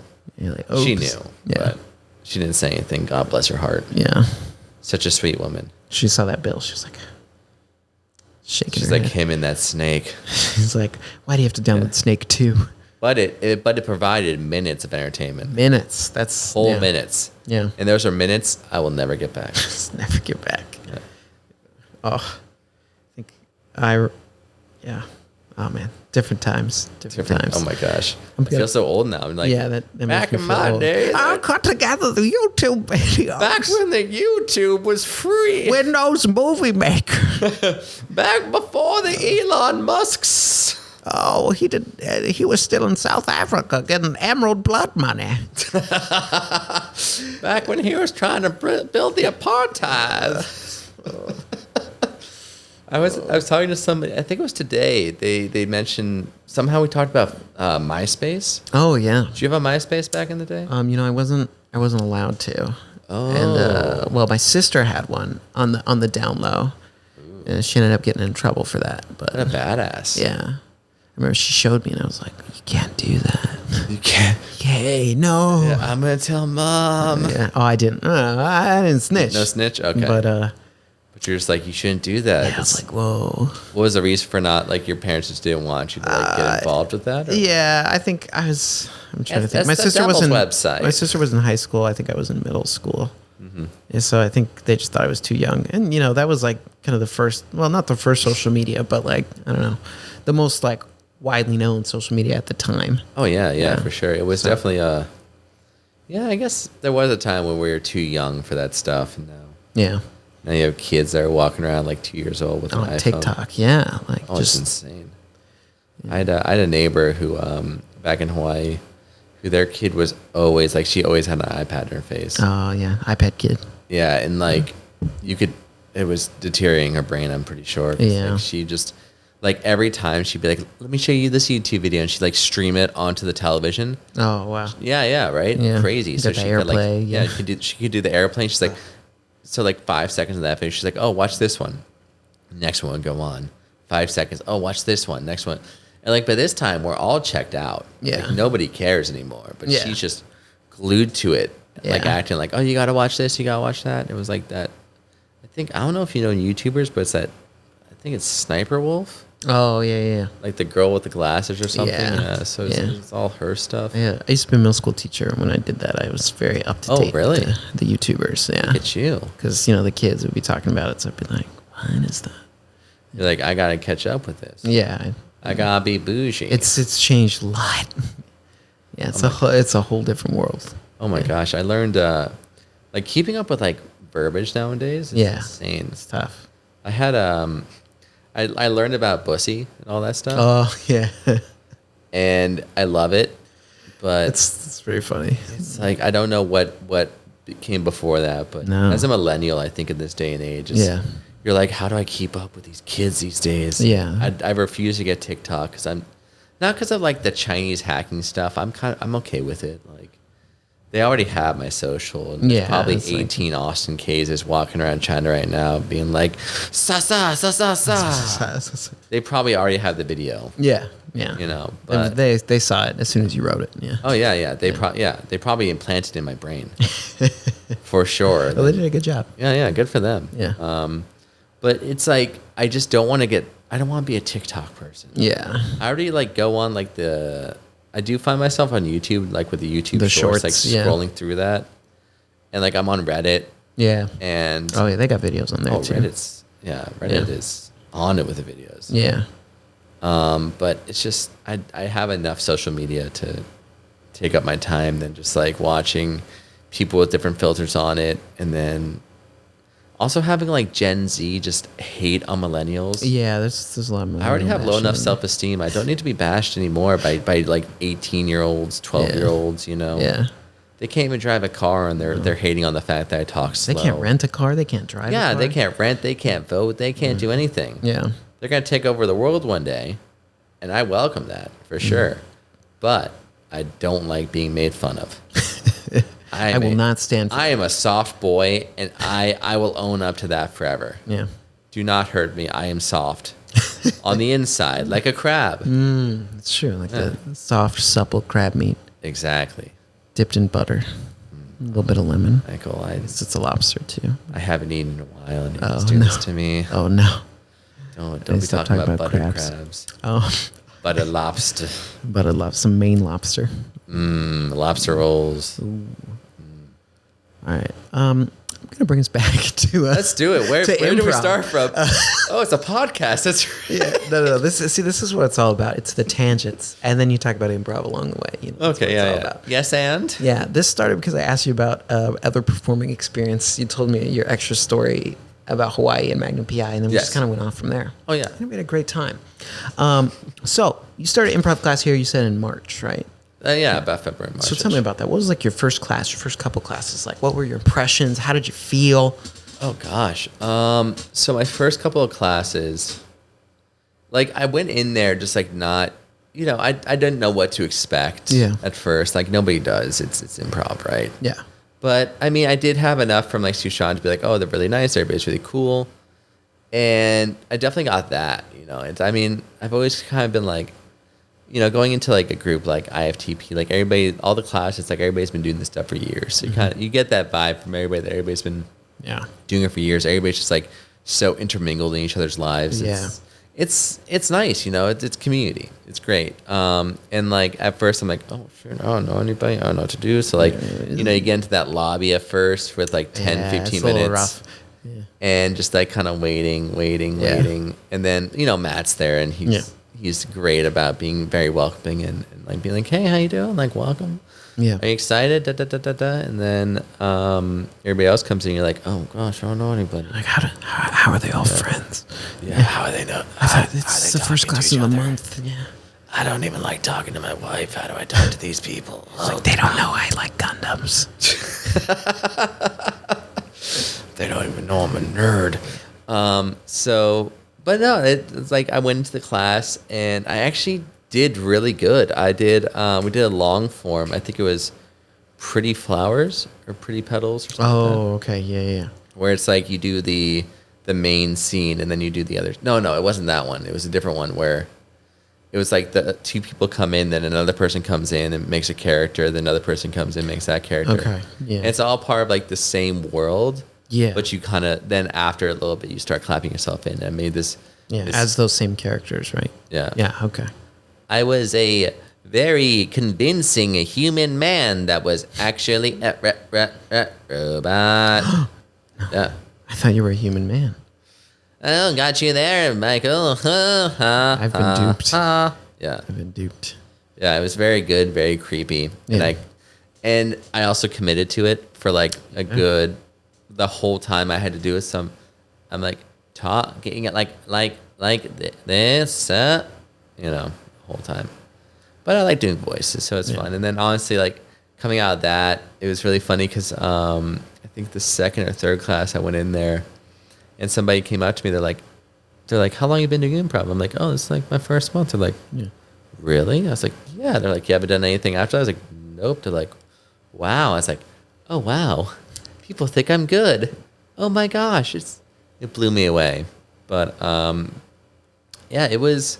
Like, she knew, but she didn't say anything. God bless her heart. Yeah. Such a sweet woman. She saw that bill. She was like, shaking She's her like head. him and that Snake. He's like, why do you have to download Snake 2? But it provided minutes of entertainment. That's whole minutes. Yeah. And those are minutes I will never get back. Just never get back. Yeah. Oh, oh man, different times. Oh my gosh. I feel so old now. I'm like, that back in my day. I cut together the YouTube videos. Back when the YouTube was free. Windows Movie Maker. Back before the Elon Musks. Oh, he was still in South Africa getting emerald blood money. Back when he was trying to build the apartheid. I was talking to somebody, I think it was today. They mentioned, somehow we talked about MySpace. Oh yeah. Did you have a MySpace back in the day? I wasn't allowed to. Oh. And my sister had one on the down low. And she ended up getting in trouble for that. But what a badass. Yeah. I remember she showed me and I was like, you can't do that. You can't. Hey, no. Yeah, I'm going to tell mom. Yeah. Oh, I didn't. I didn't snitch. No snitch? Okay. But you're just like, you shouldn't do that. Yeah, I was like, whoa. What was the reason for not, your parents just didn't want you to get involved with that? Or? Yeah, I think I'm trying to think. My sister was in high school. I think I was in middle school. Mm-hmm. And so I think they just thought I was too young. And, that was kind of the first, well, not the first social media, but I don't know, the most widely known social media at the time. Oh yeah, for sure. It was definitely I guess there was a time when we were too young for that stuff. And now you have kids that are walking around 2 years old with an iPhone. TikTok, yeah. It's insane. Yeah. I had a neighbor who back in Hawaii, who their kid was always she always had an iPad in her face. Oh yeah, iPad kid. Yeah, and you could it was deteriorating her brain, I'm pretty sure. Yeah. Like, she just, like, every time she'd be like, let me show you this YouTube video, and she'd like stream it onto the television. Oh wow. Yeah, right? Yeah. Crazy. So Got the she could, like, AirPlay, yeah. she could do the airplane. She's like, so like 5 seconds of that video, she's like, oh, watch this one. Next one would go on. 5 seconds. Oh, watch this one. Next one. And like by this time, we're all checked out. Yeah. Like, nobody cares anymore. But Yeah. she's just glued to it, like Yeah. acting like, oh, you got to watch this, you got to watch that. It was like that. I don't know if you know YouTubers, but it's that, I think it's Sniper Wolf. Oh yeah. Like the girl with the glasses or something. Yeah. So Yeah. it's all her stuff. Yeah, I used to be a middle school teacher. When I did that, I was very up to Oh, date. really? With the YouTubers, yeah. Look at you. Because the kids would be talking about it, so I'd be like, "What is that?" You're like, I got to catch up with this. Yeah, I got to be bougie. it's changed a lot. Yeah, it's a whole different world. Oh my gosh. I learned, like, keeping up with like verbiage nowadays is insane. It's tough. I had, I learned about Bussy and all that stuff. Oh yeah, And I love it. But it's very funny. it's like, I don't know what came before that. But No. as a millennial, I think in this day and age, you're like, how do I keep up with these kids these days? Yeah. I refuse to get TikTok because not because of like the Chinese hacking stuff. I'm okay with it. Like, they already have my social. And there's probably 18 Austin K's is walking around China right now being like, sa sa sa sa sa. They probably already have the video. Yeah. But They saw it as soon as you wrote it. Yeah. oh yeah. They probably implanted it in my brain for sure. Well, they did a good job. Yeah, good for them. Yeah. But it's like, I just don't want to be a TikTok person. Yeah. I already like go on like I do find myself on YouTube, like with the YouTube The shorts, shorts, like yeah. scrolling through that. And like I'm on Reddit Yeah. and Oh yeah, they got videos on there too. Reddit is on it with the videos. Yeah. But it's just, I have enough social media to take up my time than just like watching people with different filters on it. And then also having like Gen Z just hate on millennials. Yeah, there's a lot of. I already have low bashing enough in self-esteem. I don't need to be bashed anymore by like 18-year-olds, 12-year-olds, there. Yeah. They can't even drive a car and they're hating on the fact that I talk slow. They can't rent a car. They can't drive. Yeah, a car. they can't rent. They can't vote. They can't do anything. Yeah. They're going to take over the world one day, and I welcome that for sure. But I don't like being made fun of. I will not stand for I am a soft boy, and I will own up to that forever. Yeah. Do not hurt me. I am soft on the inside, like a crab. It's true. Like the soft, supple crab meat Exactly. dipped in butter. A little bit of lemon. Michael, It's a lobster too. I haven't eaten in a while, and you Oh, just do no. this to me. Oh no. Don't I be stop talking about butter crabs. crabs. Oh, Butter lobster. but I love some Maine lobster. Lobster rolls. All right. I'm gonna bring us back to. Let's do it. Where to do we improv. start from? Oh, it's a podcast. That's right. Yeah, no. This is what it's all about. It's the tangents, and then you talk about improv along the way. That's what Okay, it's all yeah. about. Yes, and? Yeah, this started because I asked you about other performing experience. You told me your extra story about Hawaii and Magnum PI, and then we Yes. just kind of went off from there. Oh, yeah. And we had a great time. So you started improv class here, you said in March, right? Yeah, about February, March. So tell me about that. What was like your first class, your first couple classes? Like, what were your impressions? How did you feel? Oh, gosh. So my first couple of classes, like, I went in there just, like, not, I didn't know what to expect at first. Like, nobody does. It's improv, right? Yeah. But, I mean, I did have enough from, like, Sushan to be like, oh, they're really nice. Everybody's really cool. And I definitely got that, I've always kind of been, like, going into, like, a group like IFTP, like, everybody, all the classes, like, everybody's been doing this stuff for years. So you get that vibe from everybody that everybody's been doing it for years. Everybody's just, like, so intermingled in each other's lives. It's nice, it's community. It's great. And like at first I'm like, oh sure, I don't know anybody, I don't know what to do. So like, you get into that lobby at first with like 10, 15 minutes. Rough. And just like kind of waiting. And then, Matt's there and he's great about being very welcoming and like being like, hey, how you doing? Like, welcome. Yeah. Are you excited? And then everybody else comes in and you're like, oh gosh, I don't know anybody. Like, how are they all friends? Yeah, how are they not? It's the first class of the month. Yeah. I don't even like talking to my wife. How do I talk to these people? Like, they don't know I like Gundams. They don't even know I'm a nerd. But no, it's like I went into the class and I actually did really good. We did a long form. I think it was Pretty Flowers or Pretty Petals or something like that. Oh, okay. Yeah. Where it's like you do the main scene and then you do the others. No, it wasn't that one. It was a different one where it was like the two people come in, then another person comes in and makes a character, then another person comes in and makes that character. Okay, yeah. And it's all part of like the same world. Yeah. But you kind of, then after a little bit, you start clapping yourself in. I made this. Yeah, as those same characters, right? Yeah. Yeah, okay. I was a very convincing human man that was actually a robot. Yeah. I thought you were a human man. Oh, got you there, Michael. I've been duped. Yeah. I've been duped. Yeah, it was very good, very creepy. Yeah. And I also committed to it for like a good, the whole time I had to do it. I'm like talking it like this, the whole time. But I like doing voices, so it's fun. And then honestly, like coming out of that, it was really funny because I think the second or third class I went in there, and somebody came up to me. They're like, "How long you been doing improv?" I'm like, "Oh, it's like my first month." They're like, "Really?" I was like, "Yeah." They're like, "You haven't done anything after?" I was like, "Nope." They're like, "Wow." I was like, "Oh wow, people think I'm good. Oh my gosh, it blew me away." But yeah, it was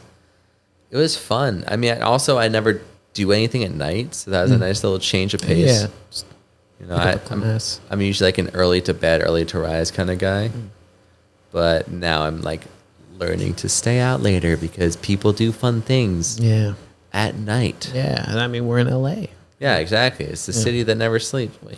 fun. I mean, I never do anything at night, so that was a nice little change of pace. Yeah. I'm usually like an early to bed, early to rise kind of guy. But now I'm like learning to stay out later because people do fun things at night. Yeah, I mean, we're in LA. Yeah, exactly. It's the city that never sleeps. Well,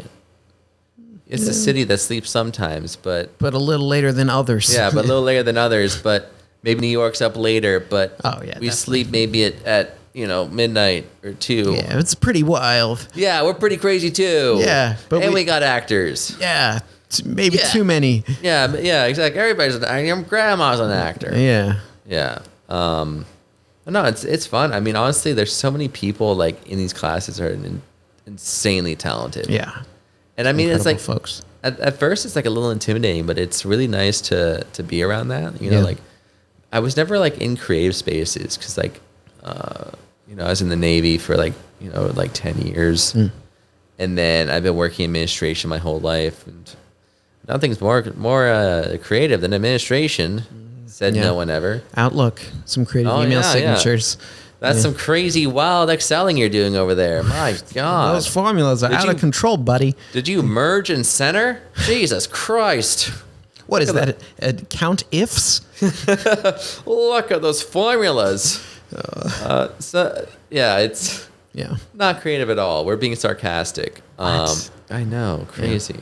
it's the city that sleeps sometimes, but a little later than others. Yeah, but a little later than others. But maybe New York's up later, but we definitely. sleep maybe at midnight or 2. Yeah, it's pretty wild. Yeah, we're pretty crazy too. Yeah, but we got actors. Yeah, maybe too many. Yeah, exactly. Everybody's an actor. Your grandma's an actor. Yeah. Yeah. No, it's fun. I mean, honestly, there's so many people like in these classes are insanely talented. Yeah. And I mean, Incredible it's like folks. At first it's like a little intimidating, but it's really nice to be around that. Like I was never like in creative spaces because like I was in the Navy for like 10 years, and then I've been working in administration my whole life, and nothing's more creative than administration. Said no one ever. Outlook, some creative email signatures. That's some crazy, wild Excelling you're doing over there. My God. Those formulas are out of control, buddy. Did you merge and center? Jesus Christ. What is that? Count ifs? Look at those formulas. It's not creative at all. We're being sarcastic. I know, crazy.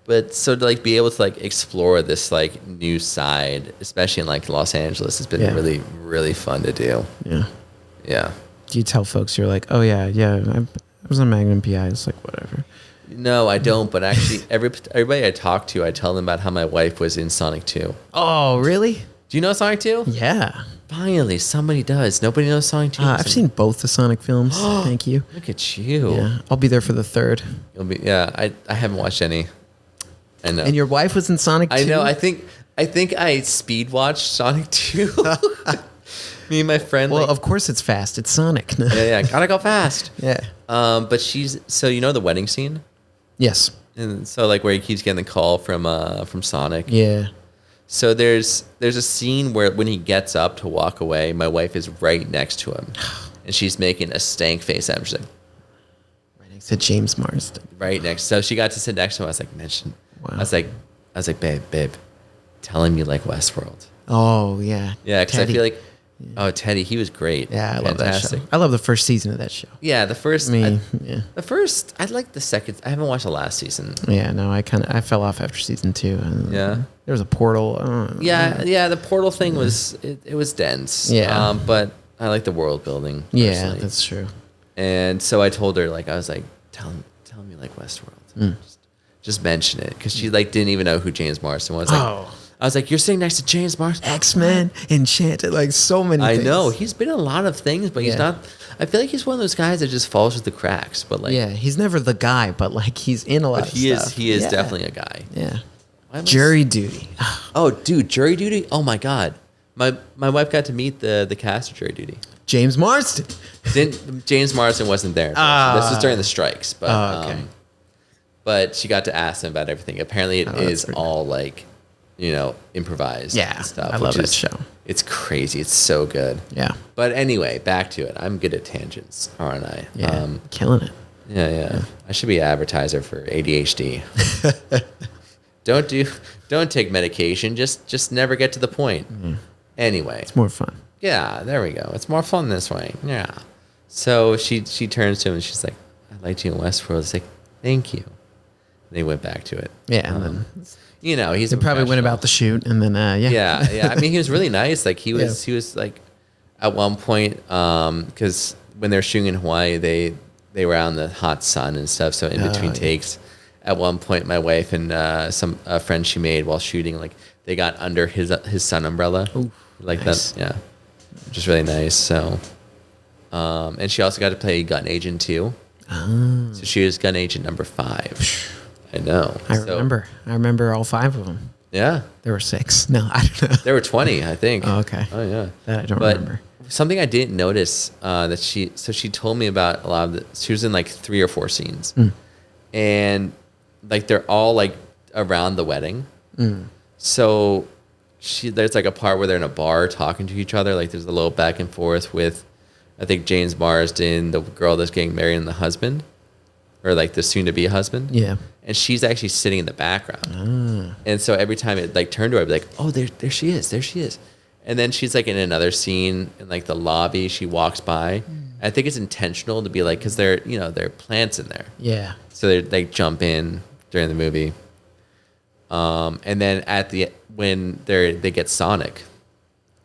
But so to like be able to like explore this like new side, especially in like Los Angeles, has been really, really fun to do. Yeah. Yeah. Do you tell folks you're like, oh yeah, I was on Magnum PI? It's like whatever. No, I don't. But actually, everybody I talk to, I tell them about how my wife was in Sonic 2. Oh, really? Do you know Sonic 2? Yeah. Finally, somebody does. Nobody knows Sonic 2. I've seen both the Sonic films. Thank you. Look at you. Yeah, I'll be there for the third. I haven't watched any. I know. And your wife was in Sonic 2? I know. I think I speed watched Sonic 2. Me and my friend. Well, of course it's fast. It's Sonic. Yeah. Gotta go fast. Yeah. But so the wedding scene? Yes. And so like where he keeps getting the call from Sonic. Yeah. So there's a scene where when he gets up to walk away, my wife is right next to him, and she's making a stank face at him. She's like, right next to James Marsden. Right next. So she got to sit next to him. I was like, mention. Wow. I was like, babe, tell him you like Westworld. Oh yeah. Yeah, because I feel like, Teddy, he was great. Yeah, I love that show. I love the first season of that show. Yeah, the first. The first. I like the second. I haven't watched the last season. Yeah, no, I fell off after season 2. Yeah. There was a portal. The portal thing was it was dense. Yeah. But I like the world building. Yeah, personally. that's true. And so I told her, like, I was like, tell him you like Westworld. Just mention it, because she like didn't even know who James Marsden was. Like, I was like, you're sitting next to James Marsden, X-Men, Enchanted, like so many things. I know he's been in a lot of things, but he's not. I feel like he's one of those guys that just falls through the cracks. But like, he's never the guy, but like he's in a lot of stuff. He is definitely a guy. Yeah. Jury duty. Oh, dude, jury duty. Oh my god, my wife got to meet the cast of jury duty. James Marsden. James Marsden wasn't there. This was during the strikes, but okay. But she got to ask him about everything. Apparently, it is all like, improvised. Yeah, stuff. I love that show. It's crazy. It's so good. Yeah. But anyway, back to it. I'm good at tangents, aren't I? Yeah. Killing it. Yeah. I should be an advertiser for ADHD. Don't take medication. Just never get to the point. Anyway. It's more fun. Yeah, there we go. It's more fun this way. Yeah. So she turns to him and she's like, I liked you in Westworld. It's like, thank you. And they went back to it. Yeah. And then he's he probably went about the shoot and then Yeah. I mean, he was really nice. Like he was like at one point, because when they were shooting in Hawaii, they were out in the hot sun and stuff. So in between takes, at one point, my wife and a friend she made while shooting, like they got under his sun umbrella. Ooh, like nice. that. Yeah. Which is really nice. So, and she also got to play gun agent too. Oh. So she was gun agent number 5. I know. I remember all 5 of them. Yeah. There were 6. No, I don't know. There were 20, I think. Oh, okay. Oh, yeah. That I don't remember. Something I didn't notice that she told me about a lot of she was in like 3 or 4 scenes. And like they're all like around the wedding. So there's like a part where they're in a bar talking to each other. Like there's a little back and forth with, I think, James Marsden, the girl that's getting married, and the husband, or like the soon-to-be husband. Yeah. And she's actually sitting in the background. And so every time it like turned to her, I'd be like, oh, there she is. There she is. And then she's like in another scene in like the lobby. She walks by. I think it's intentional to be like, because there are plants in there. Yeah. So they jump in during the movie. And then when they get Sonic,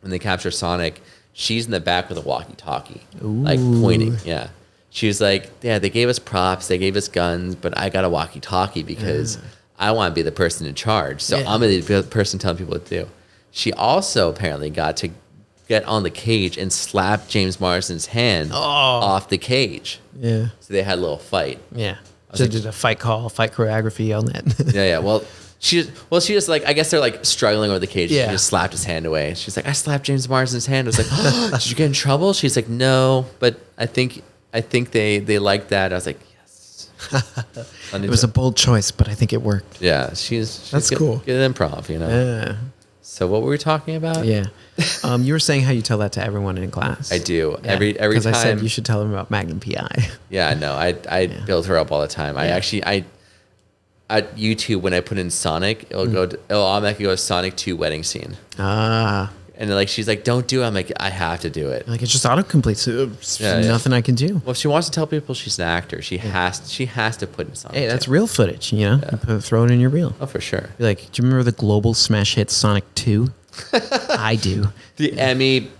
when they capture Sonic, she's in the back with a walkie-talkie, like pointing. Yeah. She was like, yeah, they gave us props, they gave us guns, but I got a walkie-talkie because I want to be the person in charge. So I'm going to be the person telling people what to do. She also apparently got to get on the cage and slap James Marsden's hand off the cage. Yeah. So they had a little fight. Yeah. So did a fight choreography on that. Yeah. Well, she just like, I guess they're like struggling with the cage. Yeah. She just slapped his hand away. She's like, I slapped James Marsden's hand. I was like, oh, did you get in trouble? She's like, no, but I think they liked that. I was like, yes. It was a bold choice, but I think it worked. Yeah, that's cool. Good improv, Yeah. So what were we talking about? Yeah. You were saying how you tell that to everyone in class. I do. Yeah. Every time. Because I said you should tell them about Magnum PI. Yeah, no, I build her up all the time. Yeah. I at YouTube, when I put in Sonic, it'll automatically go to Sonic 2 wedding scene. And like she's like, don't do it. I'm like, I have to do it. Like, it's just autocomplete, so there's nothing I can do. Well, if she wants to tell people she's an actor, she has to put in Sonic. Hey, that's real footage, you throw it in your reel. Oh, for sure. Be like, do you remember the global smash hit Sonic 2? I do. The Emmy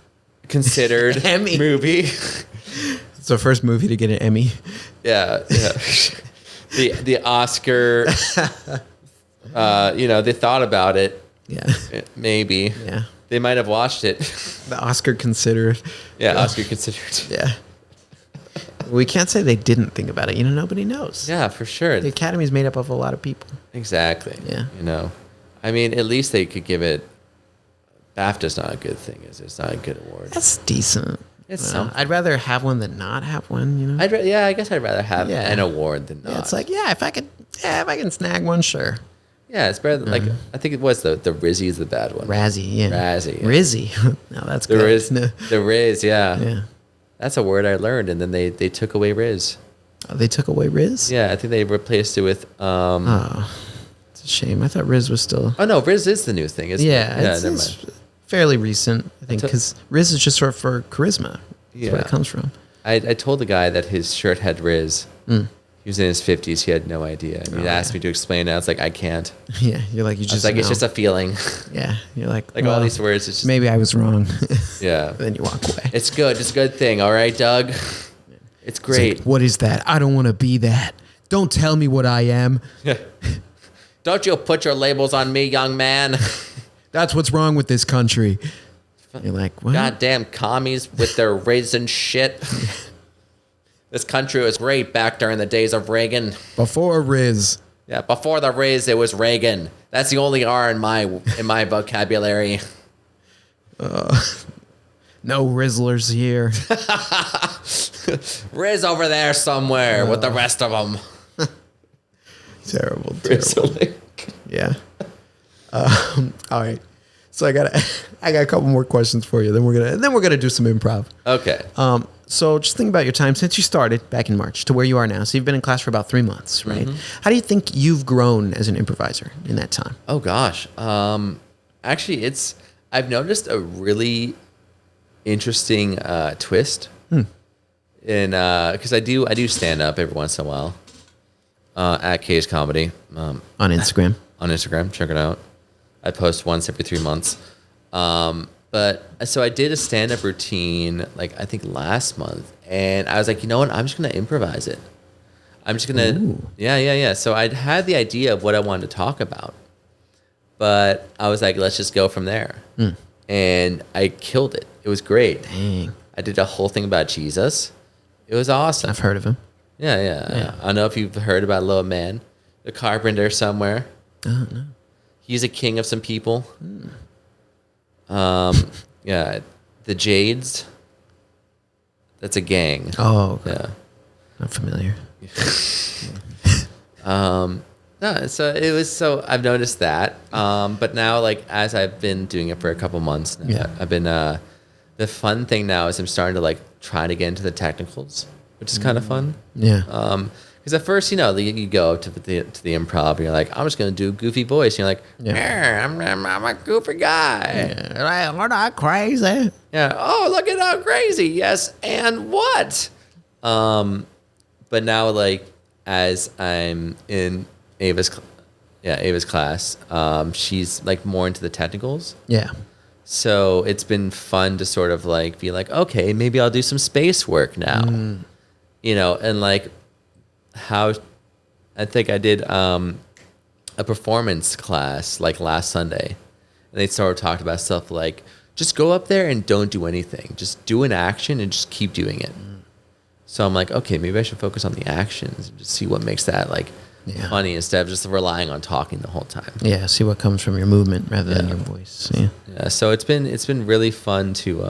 considered movie. It's the first movie to get an Emmy. Yeah. The Oscar, they thought about it. Yeah. Maybe. Yeah. They might have watched it. The Oscar considered. Yeah, Oscar considered. Yeah. We can't say they didn't think about it. Nobody knows. Yeah, for sure. The Academy's made up of a lot of people. Exactly. Yeah. I mean, at least they could give it. BAFTA's not a good thing. It's not a good award. That's decent. It's something. I'd rather have one than not have one. I guess I'd rather have an award than not. Yeah, it's like, if I can snag one, sure. Yeah, it's better than, like, I think it was the Rizzy is the bad one. Razzie, yeah. Razzie. Yeah. Rizzy. No, that's good. The Riz, yeah. Yeah. That's a word I learned, and then they took away Riz. Oh, they took away Riz? Yeah, I think they replaced it with... it's a shame. I thought Riz was still... Oh, no, Riz is the new thing, isn't it? Yeah, never mind. Fairly recent, I think, because Riz is just short for charisma. That's where it comes from. I told the guy that his shirt had Riz. He was in his 50s. He had no idea. And he asked me to explain it. I was like, I can't. Yeah, you're like, you just it's just a feeling. Yeah, you're like all these words. It's just, maybe I was wrong. Yeah. Then you walk away. It's good. It's a good thing. All right, Doug? It's great. It's like, what is that? I don't want to be that. Don't tell me what I am. Don't you put your labels on me, young man. That's what's wrong with this country. You're like, what? Goddamn commies with their raisin shit. This country was great back during the days of Reagan. Before Riz. Yeah, before the Riz, it was Reagan. That's the only R in my vocabulary. No Rizzlers here. Riz over there somewhere with the rest of them. Terrible. Rizzling. Yeah. All right. So I got a couple more questions for you. Then we're gonna do some improv. Okay. So just think about your time since you started back in March to where you are now. So you've been in class for about 3 months, right? Mm-hmm. How do you think you've grown as an improviser in that time? Oh gosh. Actually, I've noticed a really interesting twist. In because I do stand up every once in a while at K's Comedy on Instagram. On Instagram, check it out. I post once every 3 months. But so I did a stand-up routine, like I think last month, and I was like, you know what? I'm just gonna improvise it. I'm just gonna, yeah. So I'd had the idea of what I wanted to talk about, but I was like, let's just go from there. And I killed it. It was great. Dang. I did a whole thing about Jesus. It was awesome. I've heard of him. Yeah. I don't know if you've heard about Little Man, the carpenter somewhere. Oh no. He's a king of some people. Yeah, the Jades. That's a gang. Oh, okay. Yeah. Not familiar. No, so I've noticed that. But now, like, as I've been doing it for a couple months now, I've been, the fun thing now is I'm starting to, like, try to get into the technicals, which is kind of fun. Yeah. Because at first, you go to the improv and you're like, I'm just going to do a goofy voice. And you're like, I'm a goofy guy. Yeah. We're not crazy. Yeah. Oh, look at how crazy. Yes. And what? But now, like, as I'm in Ava's class, she's, like, more into the technicals. Yeah. So it's been fun to sort of, like, be like, okay, maybe I'll do some space work now. And, like, how I think I did a performance class like last Sunday, and they sort of talked about stuff like just go up there and don't do anything, just do an action and just keep doing it. So I'm like, okay, maybe I should focus on the actions and just see what makes that like funny instead of just relying on talking the whole time. Yeah, see what comes from your movement rather than your voice. Yeah. So it's been really fun to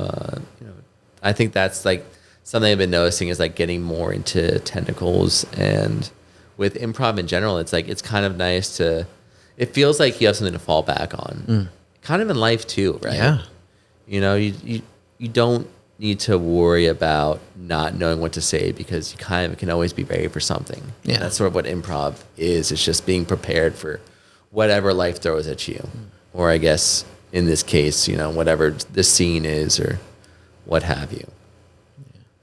I think that's like something I've been noticing is like getting more into technicals, and with improv in general, it's like, it's kind of nice to, it feels like you have something to fall back on. Kind of in life too, right? Yeah. You don't need to worry about not knowing what to say because you kind of can always be ready for something. Yeah. That's sort of what improv is. It's just being prepared for whatever life throws at you. Or I guess in this case, whatever the scene is or what have you.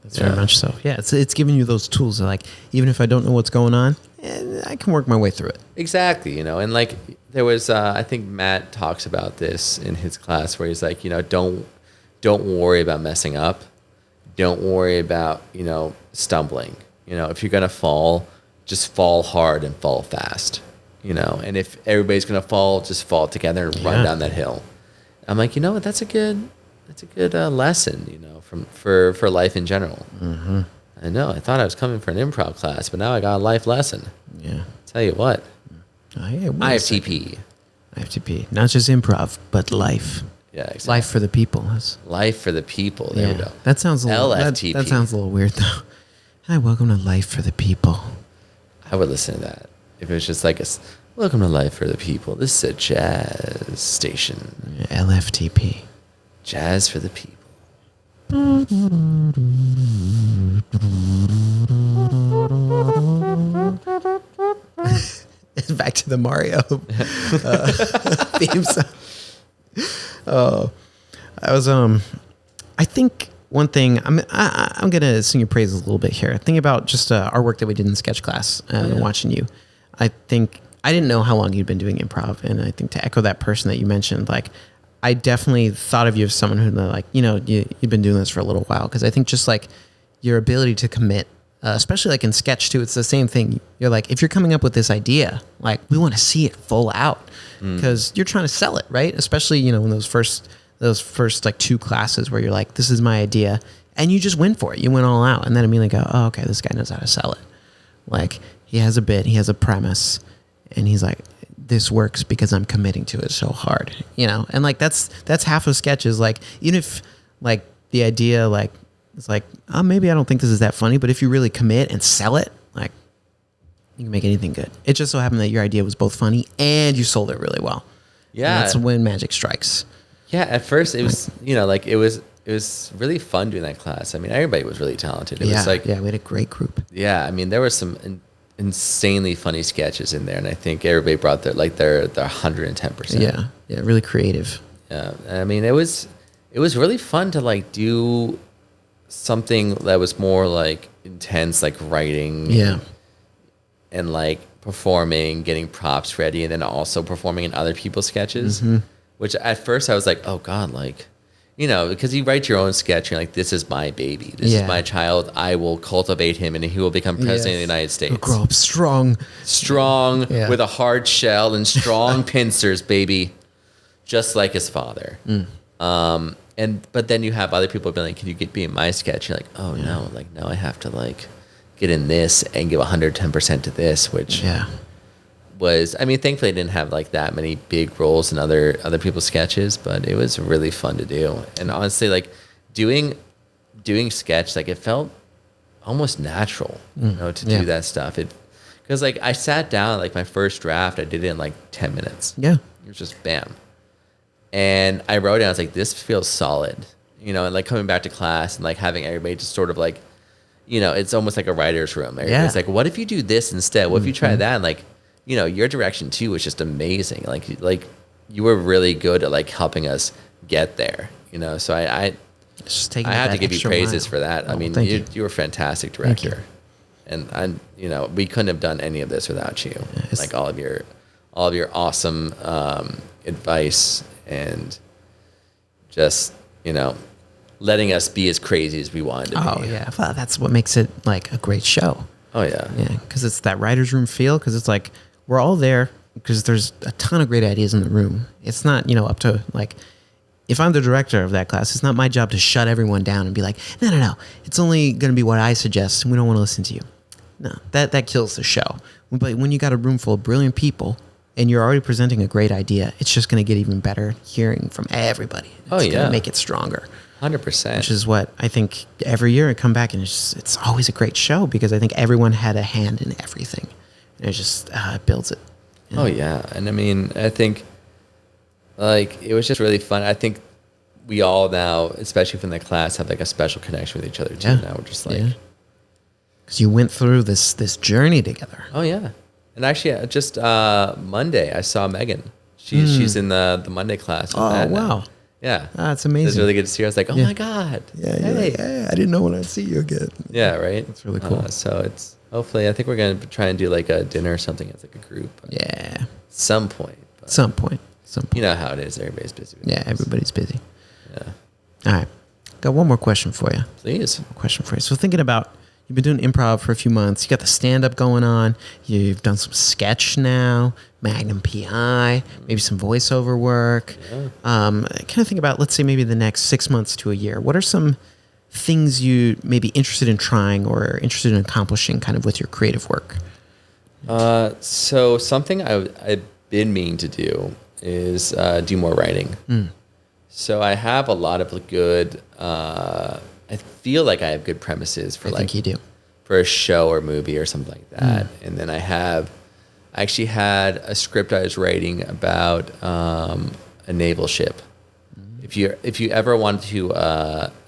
That's very much so. Yeah, it's giving you those tools that, like, even if I don't know what's going on, I can work my way through it. Exactly, and like there was, I think Matt talks about this in his class where he's like, don't worry about messing up, don't worry about stumbling. If you're gonna fall, just fall hard and fall fast. And if everybody's gonna fall, just fall together and run down that hill. I'm like, that's a good lesson, for life in general. I know. I thought I was coming for an improv class, but now I got a life lesson. Yeah. Tell you what. IFTP. IFTP. Not just improv, but life. Yeah, exactly. Life for the people. Life for the people. There we go. That sounds a little, LFTP. That sounds a little weird, though. Hi, welcome to Life for the People. I would listen to that. If it was just like welcome to Life for the People. This is a jazz station. LFTP. Jazz for the people. Back to the Mario theme song. I think one thing I'm gonna sing your praises a little bit here. Think about just our work that we did in sketch class and watching you. I think I didn't know how long you'd been doing improv, and I think to echo that person that you mentioned, like, I definitely thought of you as someone who, like, you've been doing this for a little while, because I think just like your ability to commit, especially like in sketch too, it's the same thing. You're like, if you're coming up with this idea, like, we want to see it full out because you're trying to sell it, right? Especially in those first like 2 classes where you're like, this is my idea, and you just went for it. You went all out, and then immediately go, oh, okay, this guy knows how to sell it. Like, he has a bit, he has a premise, and he's like, this works because I'm committing to it so hard, and like that's half of sketches. Like even if like the idea like it's like, oh, maybe I don't think this is that funny, but if you really commit and sell it, like you can make anything good. It just so happened that your idea was both funny and you sold it really well. Yeah, and that's when magic strikes. Yeah, at first it was it was really fun doing that class. I mean, everybody was really talented. It was like we had a great group. Yeah, I mean, there were some insanely funny sketches in there, and I think everybody brought their 110%. Yeah, really creative. Yeah, I mean, it was really fun to like do something that was more like intense, like writing. Yeah, and like performing, getting props ready, and then also performing in other people's sketches. Which at first I was like, oh God, like, because you write your own sketch, you're like, this is my baby. This is my child. I will cultivate him and he will become president of the United States. He'll grow up strong. With a hard shell and strong pincers, baby. Just like his father. But then you have other people being like, can you be in my sketch? You're like, oh no, like now I have to like get in this and give 110% to this, which was, I mean, thankfully I didn't have like that many big roles in other people's sketches, but it was really fun to do. And honestly, like doing sketch, like it felt almost natural, to do that stuff. Because like I sat down, like my first draft, I did it in like 10 minutes. Yeah. It was just bam. And I wrote it, I was like, this feels solid, and like coming back to class and like having everybody just sort of like, it's almost like a writer's room. It's like, what if you do this instead? What if you try that? And like, your direction too was just amazing. Like you were really good at like helping us get there, So I had to give you praises for that. I mean, you were a fantastic director, and we couldn't have done any of this without you. Like all of your awesome advice and just letting us be as crazy as we wanted to be. Oh yeah, well, that's what makes it like a great show. Oh yeah, because it's that writer's room feel. Because it's like we're all there because there's a ton of great ideas in the room. It's not up to like, if I'm the director of that class, it's not my job to shut everyone down and be like, no, it's only going to be what I suggest, and we don't want to listen to you. No, that kills the show. But when you got a room full of brilliant people and you're already presenting a great idea, it's just going to get even better hearing from everybody. It's going to make it stronger. 100%. Which is what I think every year I come back and it's always a great show because I think everyone had a hand in everything. And it just it builds it. Oh, yeah. And I mean, I think like it was just really fun. I think we all now, especially from the class, have like a special connection with each other too. Yeah. Now we're just like... Because you went through this journey together. Oh, yeah. And actually, just Monday, I saw Megan. She's in the Monday class. Oh, wow. Now. Yeah. That's amazing. It was really good to see her. I was like, oh my God. Yeah. Hey. Hey, I didn't know when I'd see you again. Yeah, right? That's really cool. So it's hopefully, I think we're going to try and do like a dinner or something as like a group. Yeah. Some point. Some point. You know how it is. Everybody's busy. Everybody's busy. Yeah. All right. Got one more question for you. Please. One more question for you. So thinking about, you've been doing improv for a few months. You got the stand-up going on. You've done some sketch now, Magnum PI, maybe some voiceover work. Yeah. Kind of think about, let's say, maybe the next 6 months to a year. What are some things you may be interested in trying or interested in accomplishing kind of with your creative work? So something I've been meaning to do is do more writing. So I have a lot of good... I feel like I have good premises for I think you do. For a show or movie or something like that. And then I actually had a script I was writing about a naval ship. If you ever want to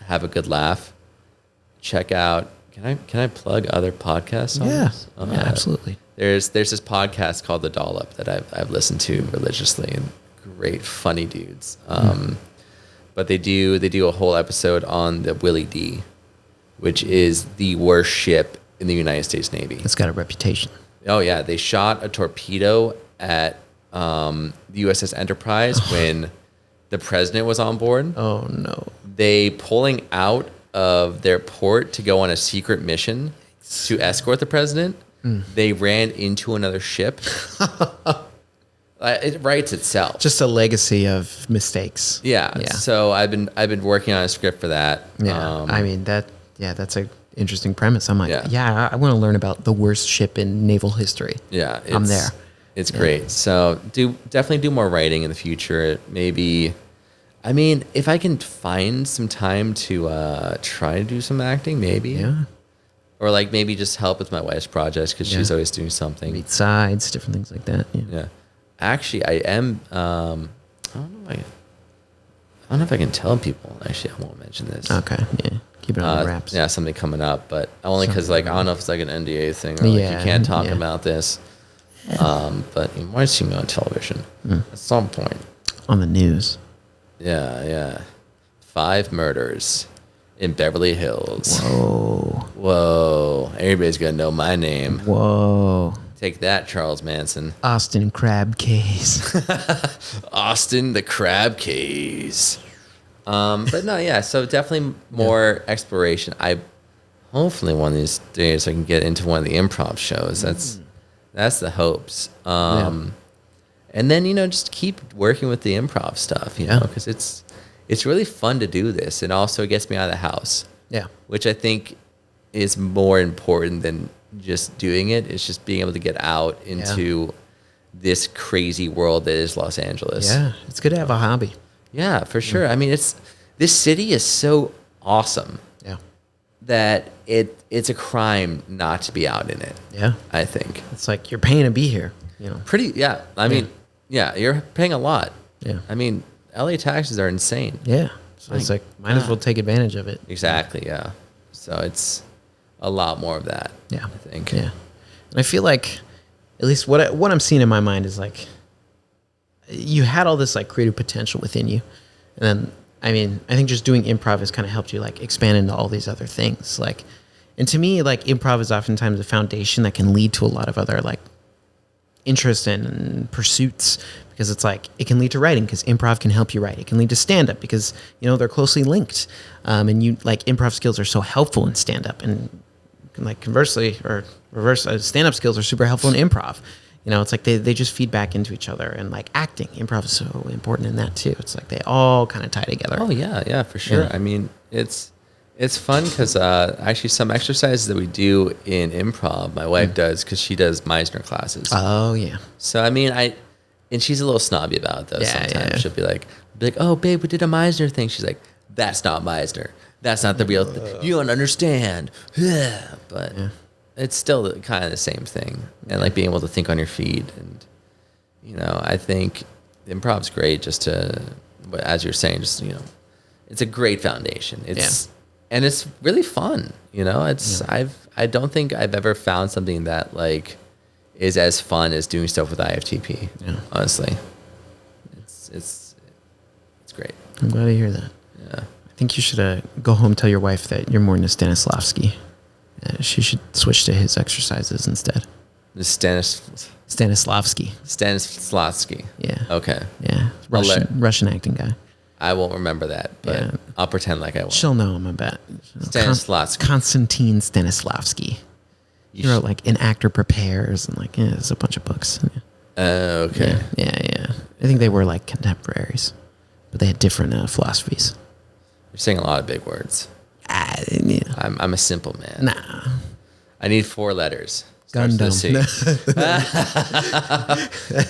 have a good laugh, check out. Can I plug other podcasts on this? Yeah, absolutely. There's this podcast called The Dollop that I've listened to religiously, and great funny dudes. But they do a whole episode on the Willie D, which is the worst ship in the United States Navy. It's got a reputation. Oh yeah, they shot a torpedo at the USS Enterprise when the president was on board. Oh no! They pulling out of their port to go on a secret mission to escort the president. They ran into another ship. It writes itself. Just a legacy of mistakes. Yeah. So I've been working on a script for that. Yeah. I mean that's a interesting premise. I'm like, I want to learn about the worst ship in naval history. Yeah. I'm there. It's great. So definitely do more writing in the future. Maybe, I mean, if I can find some time to try to do some acting, maybe. Yeah. Or like maybe just help with my wife's projects because she's always doing something. Meet sides, different things like that. Yeah. Actually, I am. I don't know if I can tell people. Actually, I won't mention this. Okay. Yeah. Keep it on the wraps. Yeah, something coming up, but only because like I don't know if it's like an NDA thing or like you can't talk about this. But you might see me on television at some point. On the news. Yeah. 5 murders in Beverly Hills. Whoa. Everybody's gonna know my name. Whoa. Take that, Charles Manson. Austin Crab Case. Austin the Crab Case. But no, yeah. So definitely more exploration. I hopefully one of these days I can get into one of the improv shows. That's the hopes. And then just keep working with the improv stuff. You know, because it's really fun to do this, and also it gets me out of the house. Yeah, which I think is more important than just doing it. It's just being able to get out into this crazy world that is Los Angeles. Yeah, it's good to have a hobby. Yeah, for sure. I mean, this city is so awesome. Yeah. That it's a crime not to be out in it. Yeah. I think. It's like you're paying to be here, Pretty, yeah. I mean, you're paying a lot. Yeah. I mean, LA taxes are insane. Yeah. So it's like, might as well take advantage of it. Exactly, yeah. So it's a lot more of that. Yeah. I think. Yeah. And I feel like, at least what I'm seeing in my mind is like, you had all this like creative potential within you. And then, I mean, I think just doing improv has kind of helped you like expand into all these other things. Like, and to me, like improv is oftentimes a foundation that can lead to a lot of other like interests and pursuits, because it's like, it can lead to writing because improv can help you write. It can lead to stand-up because, they're closely linked. And you like improv skills are so helpful in stand-up, and like conversely or reverse, stand-up skills are super helpful in improv. It's like they just feed back into each other. And like acting, improv is so important in that too. It's like they all kind of tie together. Oh yeah, for sure. Yeah. I mean, it's fun because actually some exercises that we do in improv, my wife does because she does Meisner classes. Oh yeah. So I mean, and she's a little snobby about it though. Yeah, sometimes yeah. she'll be like, "Oh babe, we did a Meisner thing." She's like, "That's not Meisner. That's not the real thing. You don't understand." But it's still kind of the same thing, and like being able to think on your feet, and I think improv's great just to, as you're saying, just it's a great foundation. And it's really fun. I don't think I've ever found something that like is as fun as doing stuff with IFTP. Yeah. Honestly, it's great. I'm glad to hear that. Yeah. I think you should go home and tell your wife that you're more into Stanislavski. She should switch to his exercises instead. Stanislavski. Stanislavski. Yeah. Okay. Yeah. Russian acting guy. I won't remember that, but I'll pretend like I will. She'll know him, I bet. Stanislavski. Konstantin Stanislavski. He wrote like An Actor Prepares and like, there's a bunch of books. Okay. Yeah. I think they were like contemporaries, but they had different philosophies. You're saying a lot of big words. Yeah. I'm a simple man. Nah. I need 4 letters. Gundam.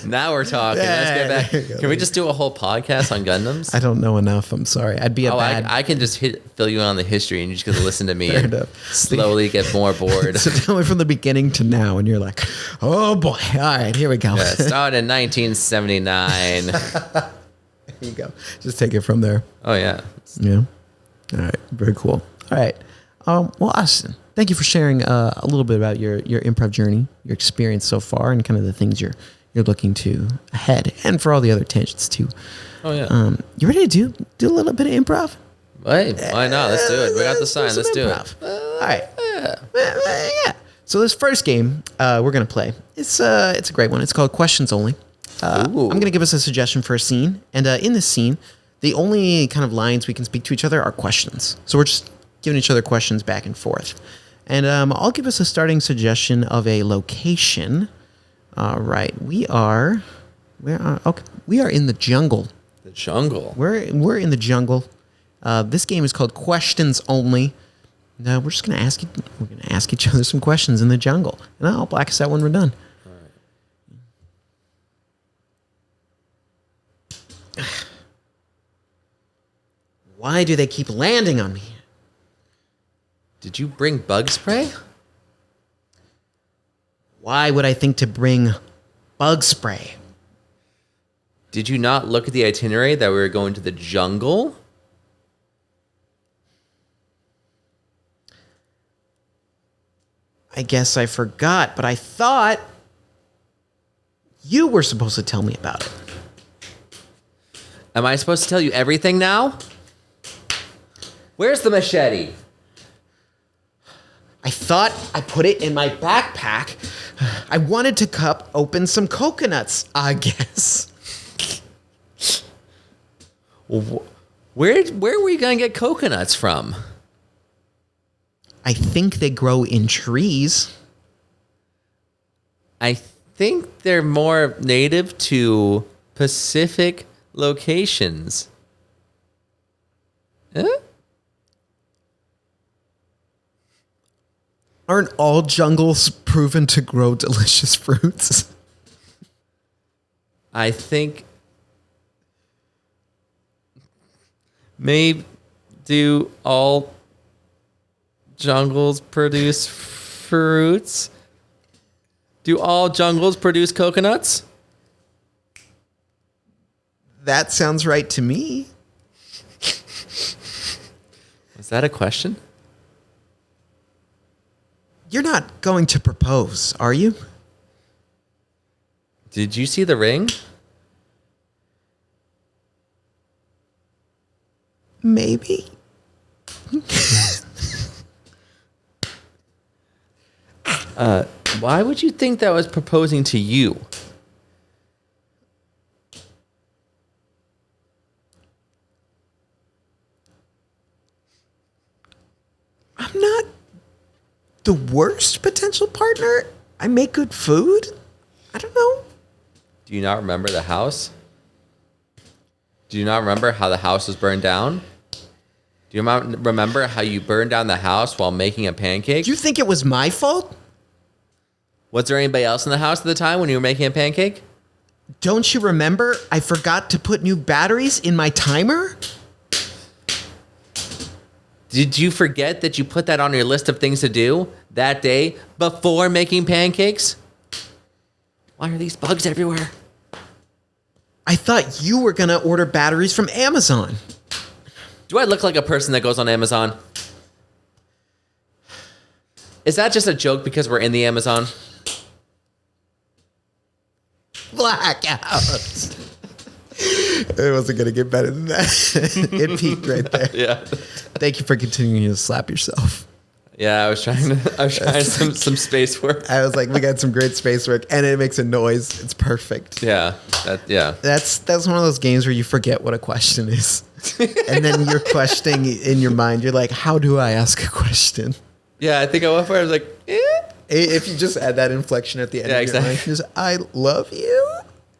Now we're talking. Let's get back. Can we just do a whole podcast on Gundams? I don't know enough. I'm sorry. I'd be a bad... I can just fill you on the history, and you're just going to listen to me Fair and enough. slowly get more bored. So tell me from the beginning to now, and you're like, oh boy. All right, here we go. Yeah, it started in 1979. There you go. Just take it from there. Oh, yeah. Yeah. All right. Very cool. All right. Well, Austin, thank you for sharing a little bit about your improv journey, your experience so far, and kind of the things you're looking to ahead, and for all the other tangents too. Oh yeah. You ready to do a little bit of improv? Why not? Let's do it. We got the sign. Let's do it. All right. Yeah. So this first game we're gonna play, it's a great one. It's called Questions Only. I'm gonna give us a suggestion for a scene, and in this scene, the only kind of lines we can speak to each other are questions. So we're just giving each other questions back and forth. And I'll give us a starting suggestion of a location. All right, we are in the jungle. The jungle. We're in the jungle. This game is called Questions Only. No, we're just gonna ask each other some questions in the jungle, and I'll black us out when we're done. Why do they keep landing on me? Did you bring bug spray? Why would I think to bring bug spray? Did you not look at the itinerary that we were going to the jungle? I guess I forgot, but I thought you were supposed to tell me about it. Am I supposed to tell you everything now? Where's the machete? I thought I put it in my backpack. I wanted to cut open some coconuts, I guess. Where were you going to get coconuts from? I think they grow in trees. I think they're more native to Pacific locations. Huh? Aren't all jungles proven to grow delicious fruits? I think maybe do all jungles produce fruits? Do all jungles produce coconuts? That sounds right to me. Was that a question? You're not going to propose, are you? Did you see the ring? Maybe. Why would you think that was proposing to you? I'm not the worst potential partner. I make good food. I don't know. Do you not remember the house? Do you not remember how the house was burned down? Do you remember how you burned down the house while making a pancake? Do you think it was my fault? Was there anybody else in the house at the time when you were making a pancake? Don't you remember I forgot to put new batteries in my timer? Did you forget that you put that on your list of things to do that day before making pancakes? Why are these bugs everywhere? I thought you were going to order batteries from Amazon. Do I look like a person that goes on Amazon? Is that just a joke because we're in the Amazon? Blackout. It wasn't going to get better than that. It peaked right there. Yeah. Thank you for continuing to slap yourself. Yeah, I was trying some space work. I was like, we got some great space work, and it makes a noise. It's perfect. Yeah. That's one of those games where you forget what a question is. And then you're questioning in your mind. You're like, how do I ask a question? Yeah, I think I went for it. I was like, eh. If you just add that inflection at the end Yeah, of your exactly. mind, just, I love you.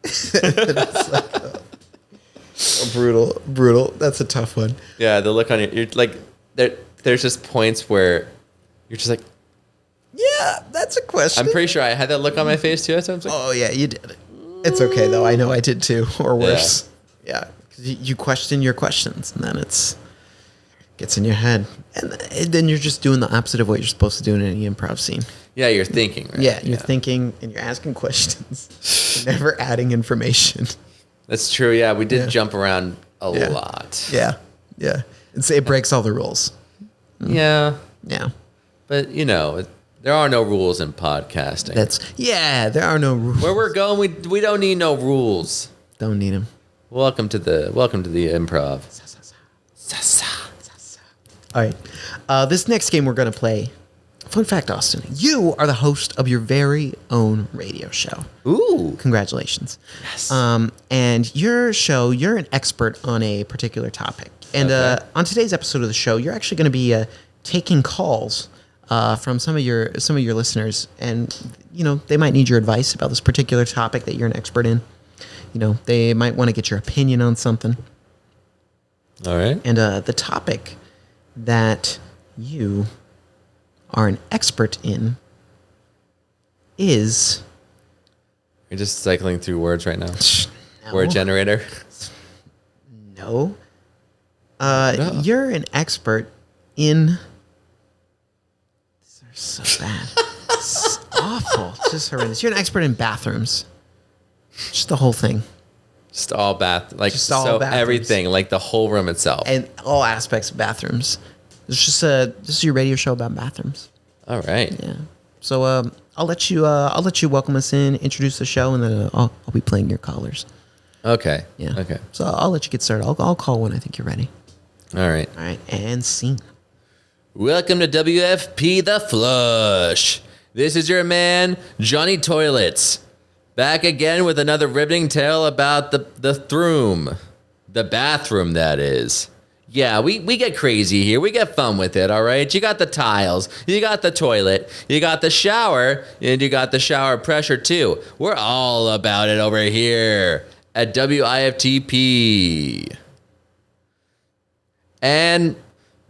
It's like, brutal. That's a tough one. Yeah, the look on you're like, there's just points where you're just like, Yeah, that's a question. I'm pretty sure I had that look on my face too. So I was like, Oh, yeah, you did. It's okay, though. I know I did too, or worse. Yeah. 'Cause you question your questions, and then gets in your head. And then you're just doing the opposite of what you're supposed to do in any improv scene. yeah, you're thinking, right? Yeah, you're thinking, and you're asking questions. You're never adding information. That's true. Yeah, we did Yeah. jump around a Yeah. lot. Yeah. It breaks all the rules. Yeah, Yeah. but there are no rules in podcasting. There are no rules. Where we're going, we don't need no rules. Don't need them. Welcome to the improv. All right. This next game we're going to play. Fun fact, Austin, you are the host of your very own radio show. Ooh, Congratulations. yes. And your show, you're an expert on a particular topic. And Okay. on today's episode of the show, you're actually going to be taking calls from some of your listeners, and they might need your advice about this particular topic that you're an expert in. They might want to get your opinion on something. All right. And the topic that you are an expert in is... You're just cycling through words right now. No. Word generator. No. You're an expert in. These are so bad. It's awful. It's just horrendous. You're an expert in bathrooms. Just the whole thing. Just all Just all bathrooms. Everything, like the whole room itself. And all aspects of bathrooms. This is your radio show about bathrooms. All right. Yeah. So I'll let you welcome us in, introduce the show, and then I'll be playing your callers. Okay. Yeah. Okay. So I'll let you get started. I'll call when I think you're ready. All right. All right. And scene. Welcome to WFP The Flush. This is your man, Johnny Toilets. Back again with another riveting tale about the throom. The bathroom, that is. Yeah, we get crazy here. We get fun with it, all right? You got the tiles, you got the toilet, you got the shower, and you got the shower pressure, too. We're all about it over here at WIFTP. And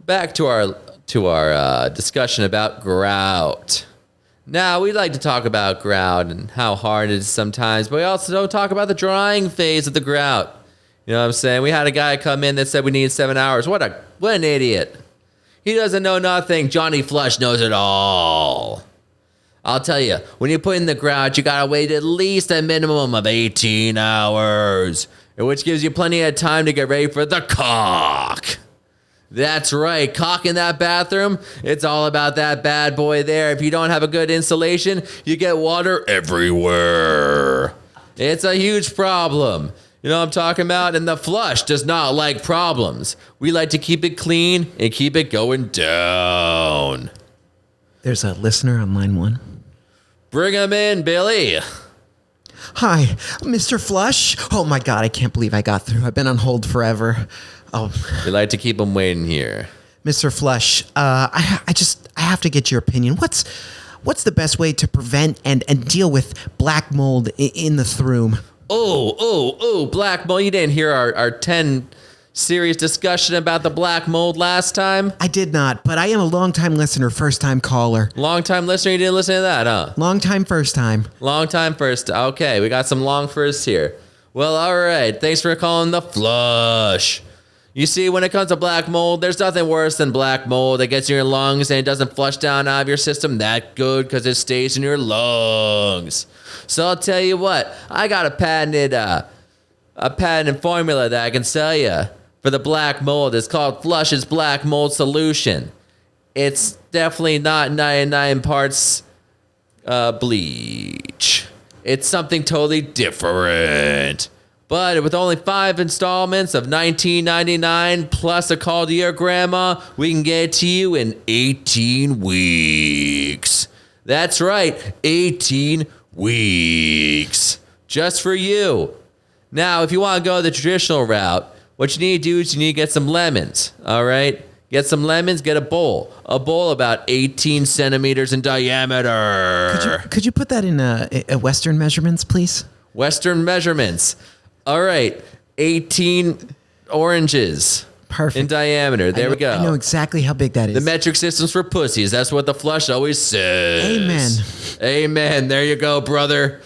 back to our discussion about grout. Now, we like to talk about grout and how hard it is sometimes, but we also don't talk about the drying phase of the grout. You know what I'm saying? We had a guy come in that said we needed 7 hours. What an idiot. He doesn't know nothing. Johnny Flush knows it all. I'll tell you, when you put in the grout, you gotta wait at least a minimum of 18 hours, which gives you plenty of time to get ready for the cock. That's right, cock in that bathroom. It's all about that bad boy there. If you don't have a good insulation, you get water everywhere. It's a huge problem. You know what I'm talking about? And the Flush does not like problems. We like to keep it clean and keep it going down. There's a listener on line 1. Bring him in, Billy. Hi, Mr. Flush. Oh my God, I can't believe I got through. I've been on hold forever. Oh, We like to keep him waiting here. Mr. Flush, I have to get your opinion. What's the best way to prevent and deal with black mold in the throom? Oh, black mold. You didn't hear our 10 serious discussion about the black mold last time? I did not, but I am a long-time listener, first-time caller. Long-time listener, you didn't listen to that, huh? Long-time, first-time. Long-time first. Okay, we got some long firsts here. Well, all right. Thanks for calling the Flush. You see, when it comes to black mold, there's nothing worse than black mold that gets in your lungs and it doesn't flush down out of your system that good because it stays in your lungs. So I'll tell you what, I got a patented formula that I can sell you for the black mold. It's called Flush's Black Mold Solution. It's definitely not 99 parts bleach. It's something totally different. But with only 5 installments of $19.99 plus a call to your grandma, we can get it to you in 18 weeks. That's right, 18 weeks. Just for you. Now, if you want to go the traditional route, what you need to do is you need to get some lemons, all right? Get some lemons, get a bowl. A bowl about 18 centimeters in diameter. Could you put that in Western measurements, please? Western measurements. All right, 18 oranges. Perfect. In diameter. There we go. I know exactly how big that is. The metric system's for pussies. That's what the Flush always says. Amen. There you go, brother.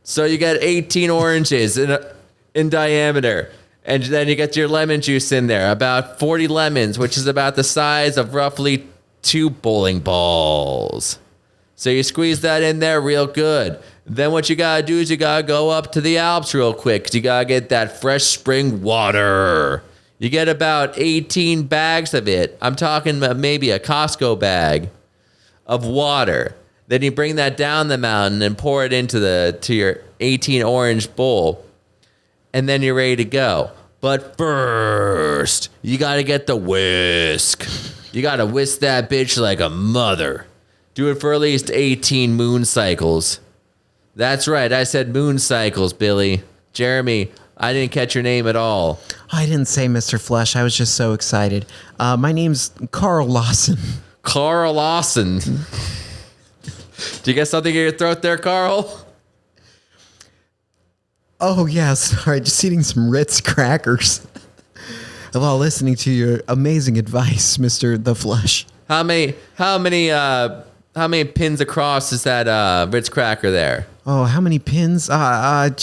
So you got 18 oranges in diameter. And then you get your lemon juice in there. About 40 lemons, which is about the size of roughly 2 bowling balls. So you squeeze that in there real good. Then what you gotta do is you gotta go up to the Alps real quick because you gotta get that fresh spring water. You get about 18 bags of it. I'm talking maybe a Costco bag of water. Then you bring that down the mountain and pour it into your 18 orange bowl. And then you're ready to go. But first, you gotta get the whisk. You gotta whisk that bitch like a mother. Do it for at least 18 moon cycles. That's right, I said moon cycles, Billy. Jeremy, I didn't catch your name at all. I didn't say Mr. Flush. I was just so excited. My name's Carl Lawson. Carl Lawson. Do you get something in your throat there, Carl? Oh, yeah, sorry. Just eating some Ritz crackers while listening to your amazing advice, Mr. The Flush. How many pins across is that Ritz cracker there? Oh, how many pins? Well,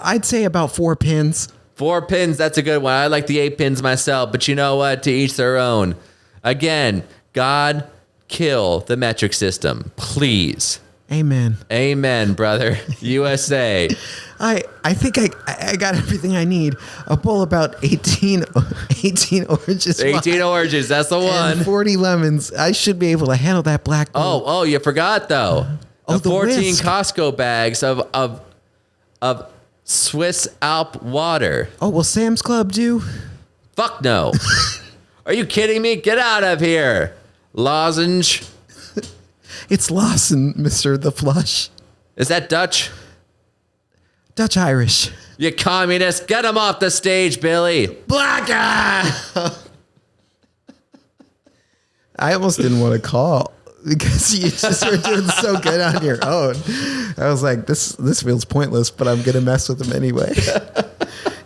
I'd say about 4 pins. 4 pins, that's a good one. I like the 8 pins myself, but you know what? To each their own. Again, God, kill the metric system, please. Amen. Amen, brother. USA. I think I got everything I need. A bowl about 18 oranges. 18 oranges, that's the one. And 40 lemons. I should be able to handle that black bowl. Oh, you forgot though. Oh, the the 14 whisk. Costco bags of Swiss Alp water. Oh, will Sam's Club do? Fuck no. Are you kidding me? Get out of here. Lozenge. It's Lawson, Mr. The Flush. Is that Dutch? Dutch Irish. You communist. Get him off the stage, Billy. Black guy. I almost didn't want to call because you just were doing so good on your own. I was like, this feels pointless, but I'm gonna mess with him anyway.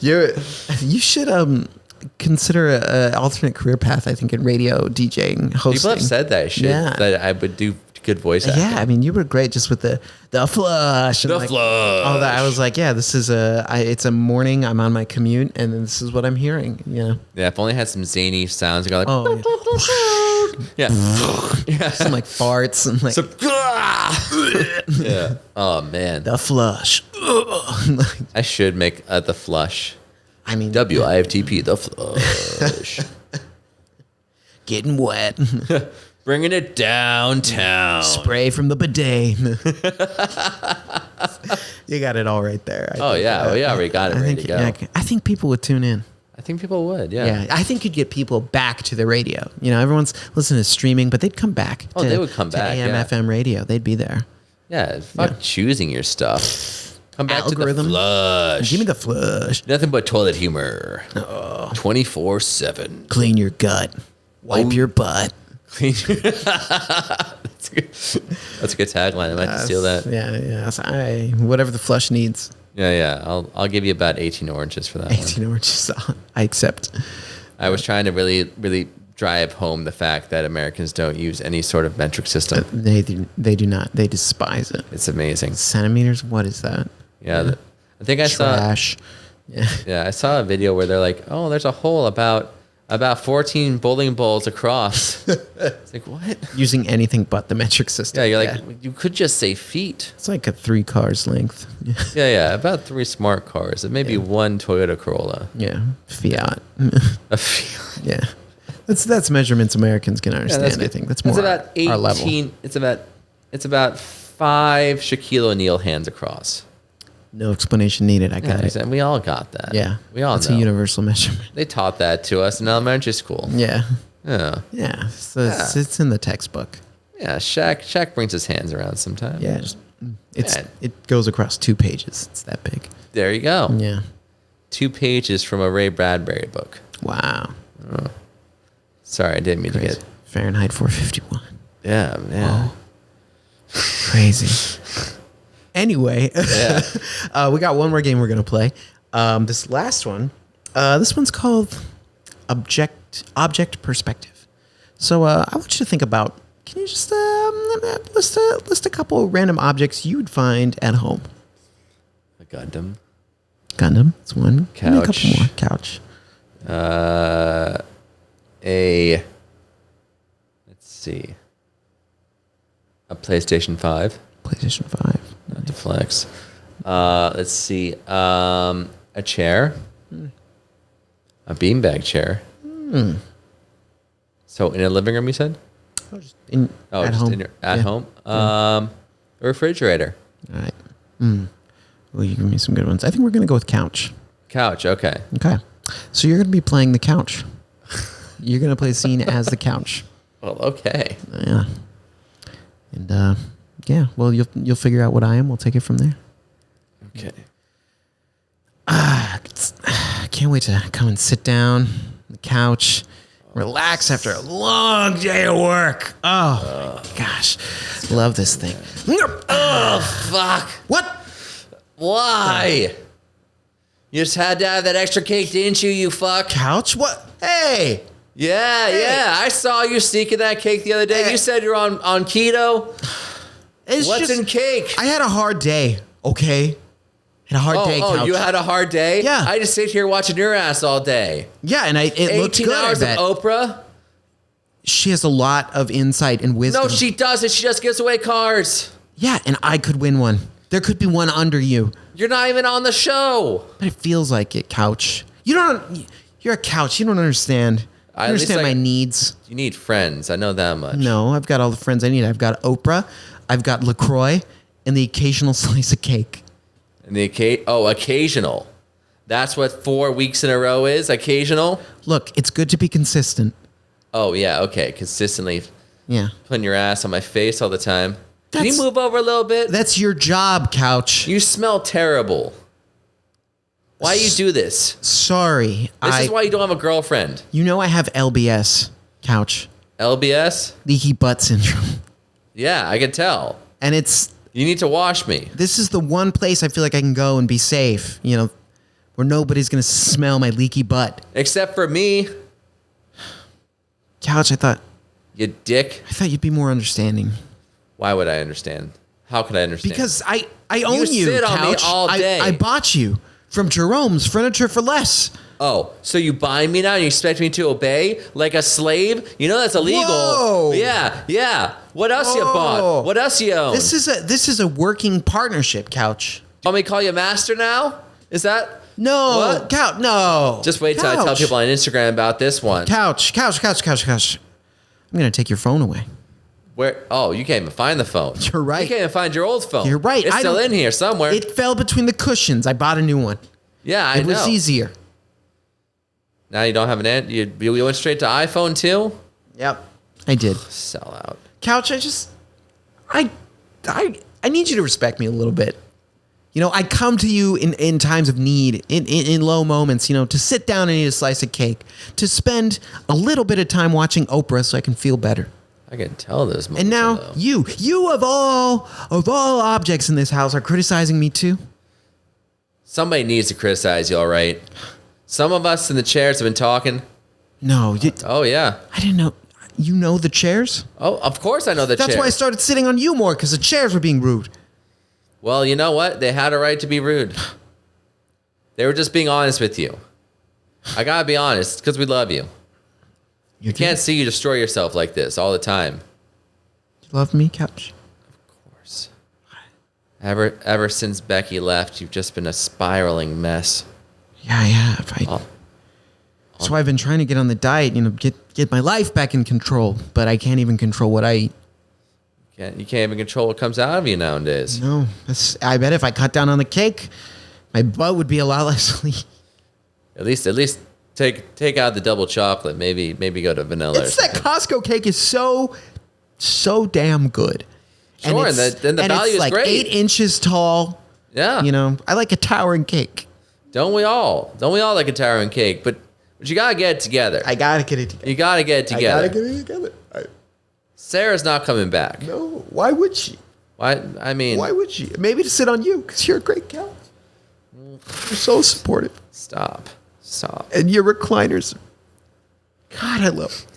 You should consider an alternate career path. I think in radio DJing, hosting. People have said that shit. Yeah. That I would do good voice acting. Yeah, I mean, you were great just with the flush. And The flush. Oh, I was like, yeah, this is it's a morning. I'm on my commute, and then this is what I'm hearing. Yeah. Yeah, if only had some zany sounds. You go like, Oh, yeah. Yeah. some like farts and like Yeah. Oh man. the flush. I should make the flush. I mean, WIFTP, the flush. getting wet. Bringing it downtown. Spray from the bidet. You got it all right there. Oh, yeah. We already got it ready to go. I think people would tune in. I think people would, yeah. Yeah, I think you'd get people back to the radio. You know, everyone's listening to streaming, but they'd come back. Oh, they would come to back, AM, yeah. FM radio. They'd be there. Yeah, fuck choosing your stuff. Come back Algorithm. to the flush. Give me the flush. Nothing but toilet humor. 24/7. Clean your gut. Wipe your butt. Clean. That's a good tagline. I might have to steal that. Yeah. So whatever the flush needs. Yeah. I'll give you about 18 oranges for that 18 oranges. I accept. I was trying to really drive home the fact that Americans don't use any sort of metric system. They do not. They despise it. It's amazing. Centimeters? What is that? Yeah. I think I saw. Trash. Yeah, I saw a video where they're like, "Oh, there's a hole about 14 bowling balls across." It's like, what? Using anything but the metric system. Yeah, you're like, you could just say feet. It's like a 3 cars length. Yeah, about 3 smart cars and maybe 1 Toyota Corolla. Yeah. Fiat. A Fiat. Yeah. That's measurements Americans can understand. I think that's more about 18. our level. It's about 5 Shaquille O'Neal hands across. No explanation needed. I got it. And we all got that. Yeah. We all That's know. a universal measurement. They taught that to us in elementary school. Yeah. Yeah. Yeah. So it's in the textbook. Yeah, Shaq brings his hands around sometimes. Yeah. It goes across 2 pages. It's that big. There you go. Yeah. 2 pages from a Ray Bradbury book. Wow. Sorry, I didn't mean to Crazy. get. Fahrenheit 451. Yeah, man. Crazy. Anyway, we got one more game we're going to play. This last one, this one's called Object Perspective. So I want you to think about, can you just list a couple random objects you would find at home? A Gundam. Gundam, that's one. Give me a Couch. couple more. Couch. Let's see. A PlayStation 5. PlayStation 5. Not to flex. Let's see. A chair. A beanbag chair. So in a living room, you said? Oh, just At home. At home. A refrigerator. All right. Well, you give me some good ones. I think we're going to go with couch. Couch. Okay. Okay. So you're going to be playing the couch. You're going to play a scene as the couch. Well, okay. Yeah. And well, you'll figure out what I am. We'll take it from there. Okay. Can't wait to come and sit down on the couch, relax after a long day of work. Oh my gosh, love this thing. Oh, fuck. What? Why? You just had to have that extra cake, didn't you, you fuck? Couch? What? Hey. Yeah. I saw you sneaking that cake the other day. Hey. You said you're on keto. What's in cake? I had a hard day. Okay. Had a hard day, Couch. You had a hard day? Yeah. I just sit here watching your ass all day. Yeah, and it looked good. 18 hours of Oprah? She has a lot of insight and wisdom. No, she doesn't. She just gives away cars. Yeah, and I could win one. There could be one under you. You're not even on the show. But it feels like it, Couch. You're a Couch. You don't understand. You understand my needs. You need friends. I know that much. No, I've got all the friends I need. I've got Oprah. I've got LaCroix and the occasional slice of cake. And occasional. That's what 4 weeks in a row is? Occasional? Look, it's good to be consistent. Oh, yeah. Okay. Consistently putting your ass on my face all the time. Can you move over a little bit? That's your job, Couch. You smell terrible. Why you do this? Sorry. This is why you don't have a girlfriend. You know I have LBS, Couch. LBS? Leaky butt syndrome. Yeah, I can tell. And you need to wash me. This is the one place I feel like I can go and be safe, where nobody's going to smell my leaky butt. Except for me. Couch, You dick. I thought you'd be more understanding. Why would I understand? How could I understand? Because I own you, sit Couch. on me all day. I bought you from Jerome's Furniture for Less. Oh, so you buy me now and you expect me to obey like a slave? You know that's illegal. Whoa. Yeah. What else you bought? What else you own? This is a working partnership, Couch. Want me to call you master now? Is that... No, what? Couch, no. Just wait till I tell people on Instagram about this one. Couch. I'm going to take your phone away. Where? Oh, you can't even find the phone. You're right. You can't even find your old phone. You're right. It's still in here somewhere. It fell between the cushions. I bought a new one. Yeah, I know. It was easier. Now you don't have an end. You went straight to iPhone too? Yep. I did. Sell out. Couch, I need you to respect me a little bit. I come to you in times of need, in low moments, to sit down and eat a slice of cake, to spend a little bit of time watching Oprah so I can feel better. I can tell this. And now though. you of all objects in this house are criticizing me too. Somebody needs to criticize you, all right? Some of us in the chairs have been talking. No. Oh, yeah. I didn't know. You know the chairs? Oh, of course I know the chairs. That's why I started sitting on you more, because the chairs were being rude. Well, you know what? They had a right to be rude. They were just being honest with you. I gotta be honest, because we love you. You can't see you destroy yourself like this all the time. You love me, Couch? Of course. Ever since Becky left, you've just been a spiraling mess. Yeah, I have. So I've been trying to get on the diet, get my life back in control, but I can't even control what I eat. You can't even control what comes out of you nowadays. No, I bet if I cut down on the cake, my butt would be a lot less lean. At least take out the double chocolate. Maybe go to vanilla. It's that Costco cake is so damn good. Sure, and the value is like great. 8 inches tall. Yeah. I like a towering cake. Don't we all? Don't we all like a towering cake? But you gotta get it together. I gotta get it together. You gotta get it together. I gotta get it together. Sarah's not coming back. No, why would she? Why? I mean, why would she? Maybe to sit on you, because you're a great Couch. You're so supportive. Stop. And your recliners. God, I love them.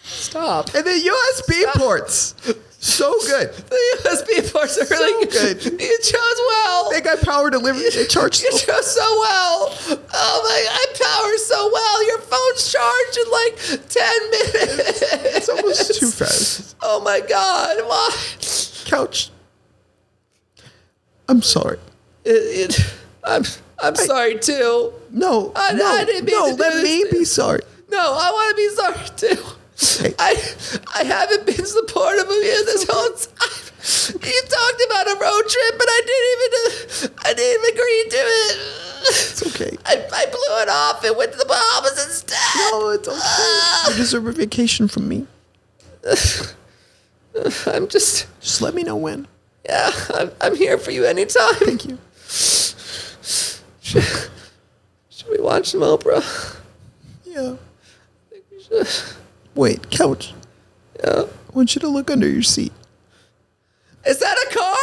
Stop. And the USB ports. So good. The USB ports are really good. You chose well. They got power delivery. They charge. You chose so well. Oh my! I power so well. Your phone's charged in like 10 minutes. It's almost too fast. Oh my God! Why? Couch. I'm sorry. I'm sorry too. No, I didn't mean to do let me this. be sorry. No, I want to be sorry too. Hey. I haven't been supportive of you this whole time. You talked about a road trip, but I didn't even agree to it. It's okay. I blew it off and went to the Bahamas instead. No, it's okay. You deserve a vacation from me. I'm just let me know when. Yeah, I'm here for you anytime. Thank you. Should we watch some Oprah? Yeah. I think we should. Wait, Couch. Yeah. I want you to look under your seat. Is that a car?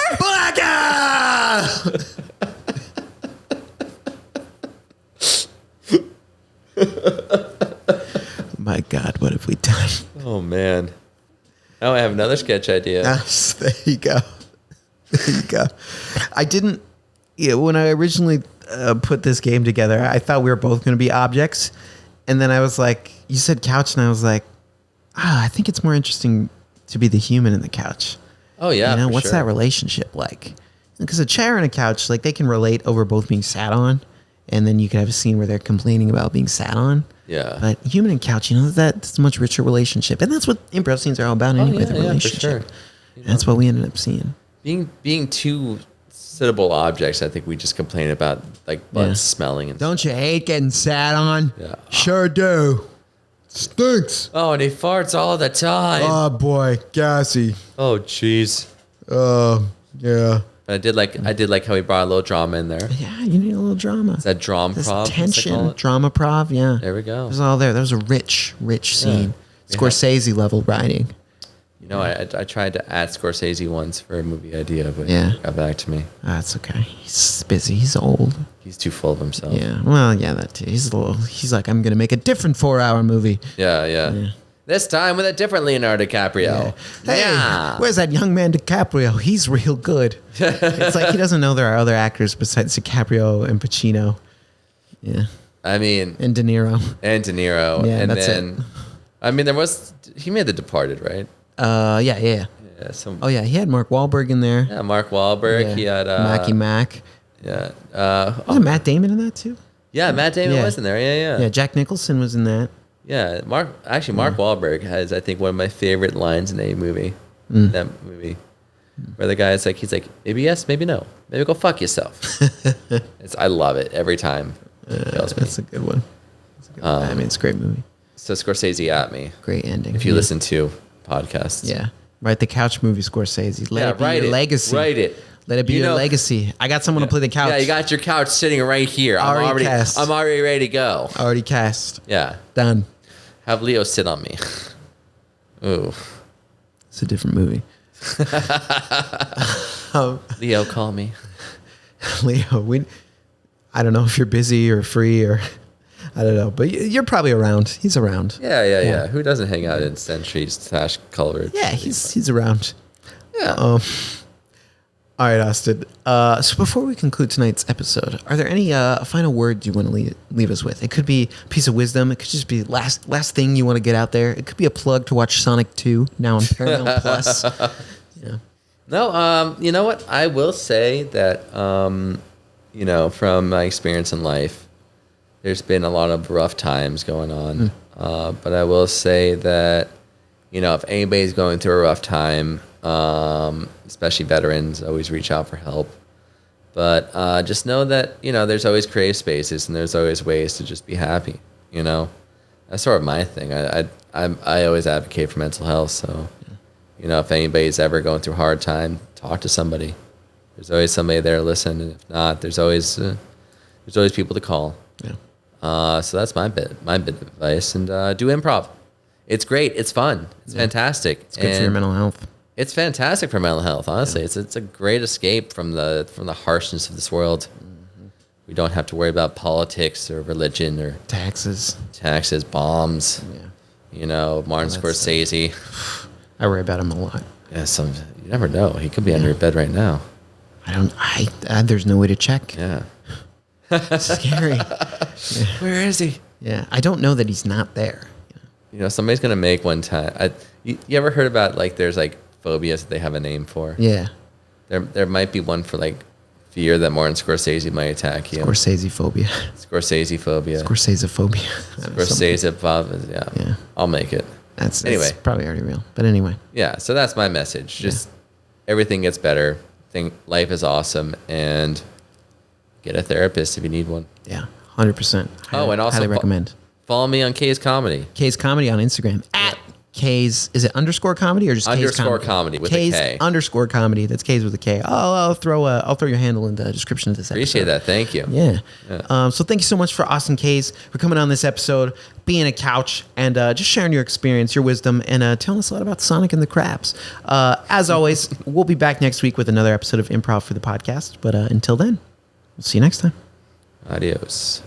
My God, what have we done? Oh, man. Now I have another sketch idea. Yes, there you go. There you go. I didn't Yeah, when I originally put this game together, I thought we were both going to be objects. And then I was like, you said couch, and I was like, I think it's more interesting to be the human in the couch. Oh, yeah. You know, what's that relationship like? Because a chair and a couch, like, they can relate over both being sat on. And then you could have a scene where they're complaining about being sat on. Yeah. But human and couch, you know, that's a much richer relationship. And that's what improv scenes are all about anyway, the relationship. For sure. You know, that's what we ended up seeing. Being two sittable objects, I think we just complain about, like, butts smelling. And Don't you hate getting sat on? Yeah. Sure do. Stinks. Oh, and he farts all the time. Oh, boy. Gassy. Oh, jeez. Yeah. I did like how he brought a little drama in there. Yeah, you need a little drama. Is that drama-prov? Tension, drama-prov, yeah. There we go. It was all there. That was a rich scene. Yeah. Scorsese level writing. You know, I tried to add Scorsese once for a movie idea, but he got back to me. That's okay. He's busy. He's old. He's too full of himself. Yeah. Well, yeah, that too. He's like, I'm going to make a different 4-hour movie. Yeah. This time with a different Leonardo DiCaprio. Yeah. Hey, where's that young man DiCaprio? He's real good. It's like he doesn't know there are other actors besides DiCaprio and Pacino. Yeah. I mean. And De Niro. Yeah, and that's then, it. I mean, he made The Departed, right? Yeah. Yeah. He had Mark Wahlberg in there. Yeah, Mark Wahlberg. Yeah. He had Mackie Mack. Yeah. Was Matt Damon in that too? Yeah, Matt Damon was in there. Yeah. Yeah, Jack Nicholson was in that. Yeah, Mark Wahlberg has, I think, one of my favorite lines in a movie. That movie, where the guy's like, he's like, maybe yes, maybe no, maybe go fuck yourself. I love it every time. That's a good one. I mean, it's a great movie. So Scorsese at me. Great ending. If you listen to podcasts. Yeah. Write the couch movie, Scorsese. Let it be your legacy. Write it. Let it be your legacy. I got someone to play the couch. Yeah, you got your couch sitting right here. I'm already ready to go. Already cast. Yeah. Done. Have Leo sit on me. Ooh. It's a different movie. Leo, call me. Leo, I don't know if you're busy or free or I don't know, but you're probably around. He's around. Yeah. Who doesn't hang out in Century/Coleridge? Yeah, he's around. Yeah. All right, Austin. So before we conclude tonight's episode, are there any final words you want to leave us with? It could be a piece of wisdom. It could just be last thing you want to get out there. It could be a plug to watch Sonic 2 now on Paramount Plus. Yeah. No, you know what? I will say that, you know, from my experience in life, there's been a lot of rough times going on. But I will say that, you know, if anybody's going through a rough time, especially veterans, always reach out for help. But just know that, you know, there's always creative spaces and there's always ways to just be happy, you know. That's sort of my thing. I always advocate for mental health. So, you know, if anybody's ever going through a hard time, talk to somebody. There's always somebody there to listen. And if not, there's always people to call. Yeah. So that's my bit of advice. And do improv. It's great. It's fun. It's fantastic. It's good for your mental health. It's fantastic for mental health, honestly. Yeah. It's a great escape from the harshness of this world. Mm-hmm. We don't have to worry about politics or religion or taxes, bombs. Yeah. You know, Martin Scorsese. I worry about him a lot. Yeah, you never know. He could be under your bed right now. There's no way to check. Yeah. It's scary. Where is he? Yeah. I don't know that he's not there. You know, somebody's going to make one time. You ever heard about, like, there's, like, phobias that they have a name for? Yeah. There might be one for, like, fear that Martin Scorsese might attack you. Scorsese phobia. Scorsese phobia. Scorsese phobia. Scorsese phobia. Yeah. I'll make it. That's probably already real. But anyway. Yeah. So that's my message. Just everything gets better. Life is awesome. And get a therapist if you need one. Yeah. 100%. And also highly recommend. Follow me on K's Comedy. K's Comedy on Instagram. At K's, is it underscore comedy or just underscore comedy with K's a K? Underscore comedy. That's K's with a K. I'll throw your handle in the description of this episode. Appreciate that. Thank you. Yeah. So thank you so much for Austin K's for coming on this episode, being a couch, and just sharing your experience, your wisdom, and telling us a lot about Sonic and the Crabs. As always, we'll be back next week with another episode of Improv for the podcast. But until then, we'll see you next time. Adios.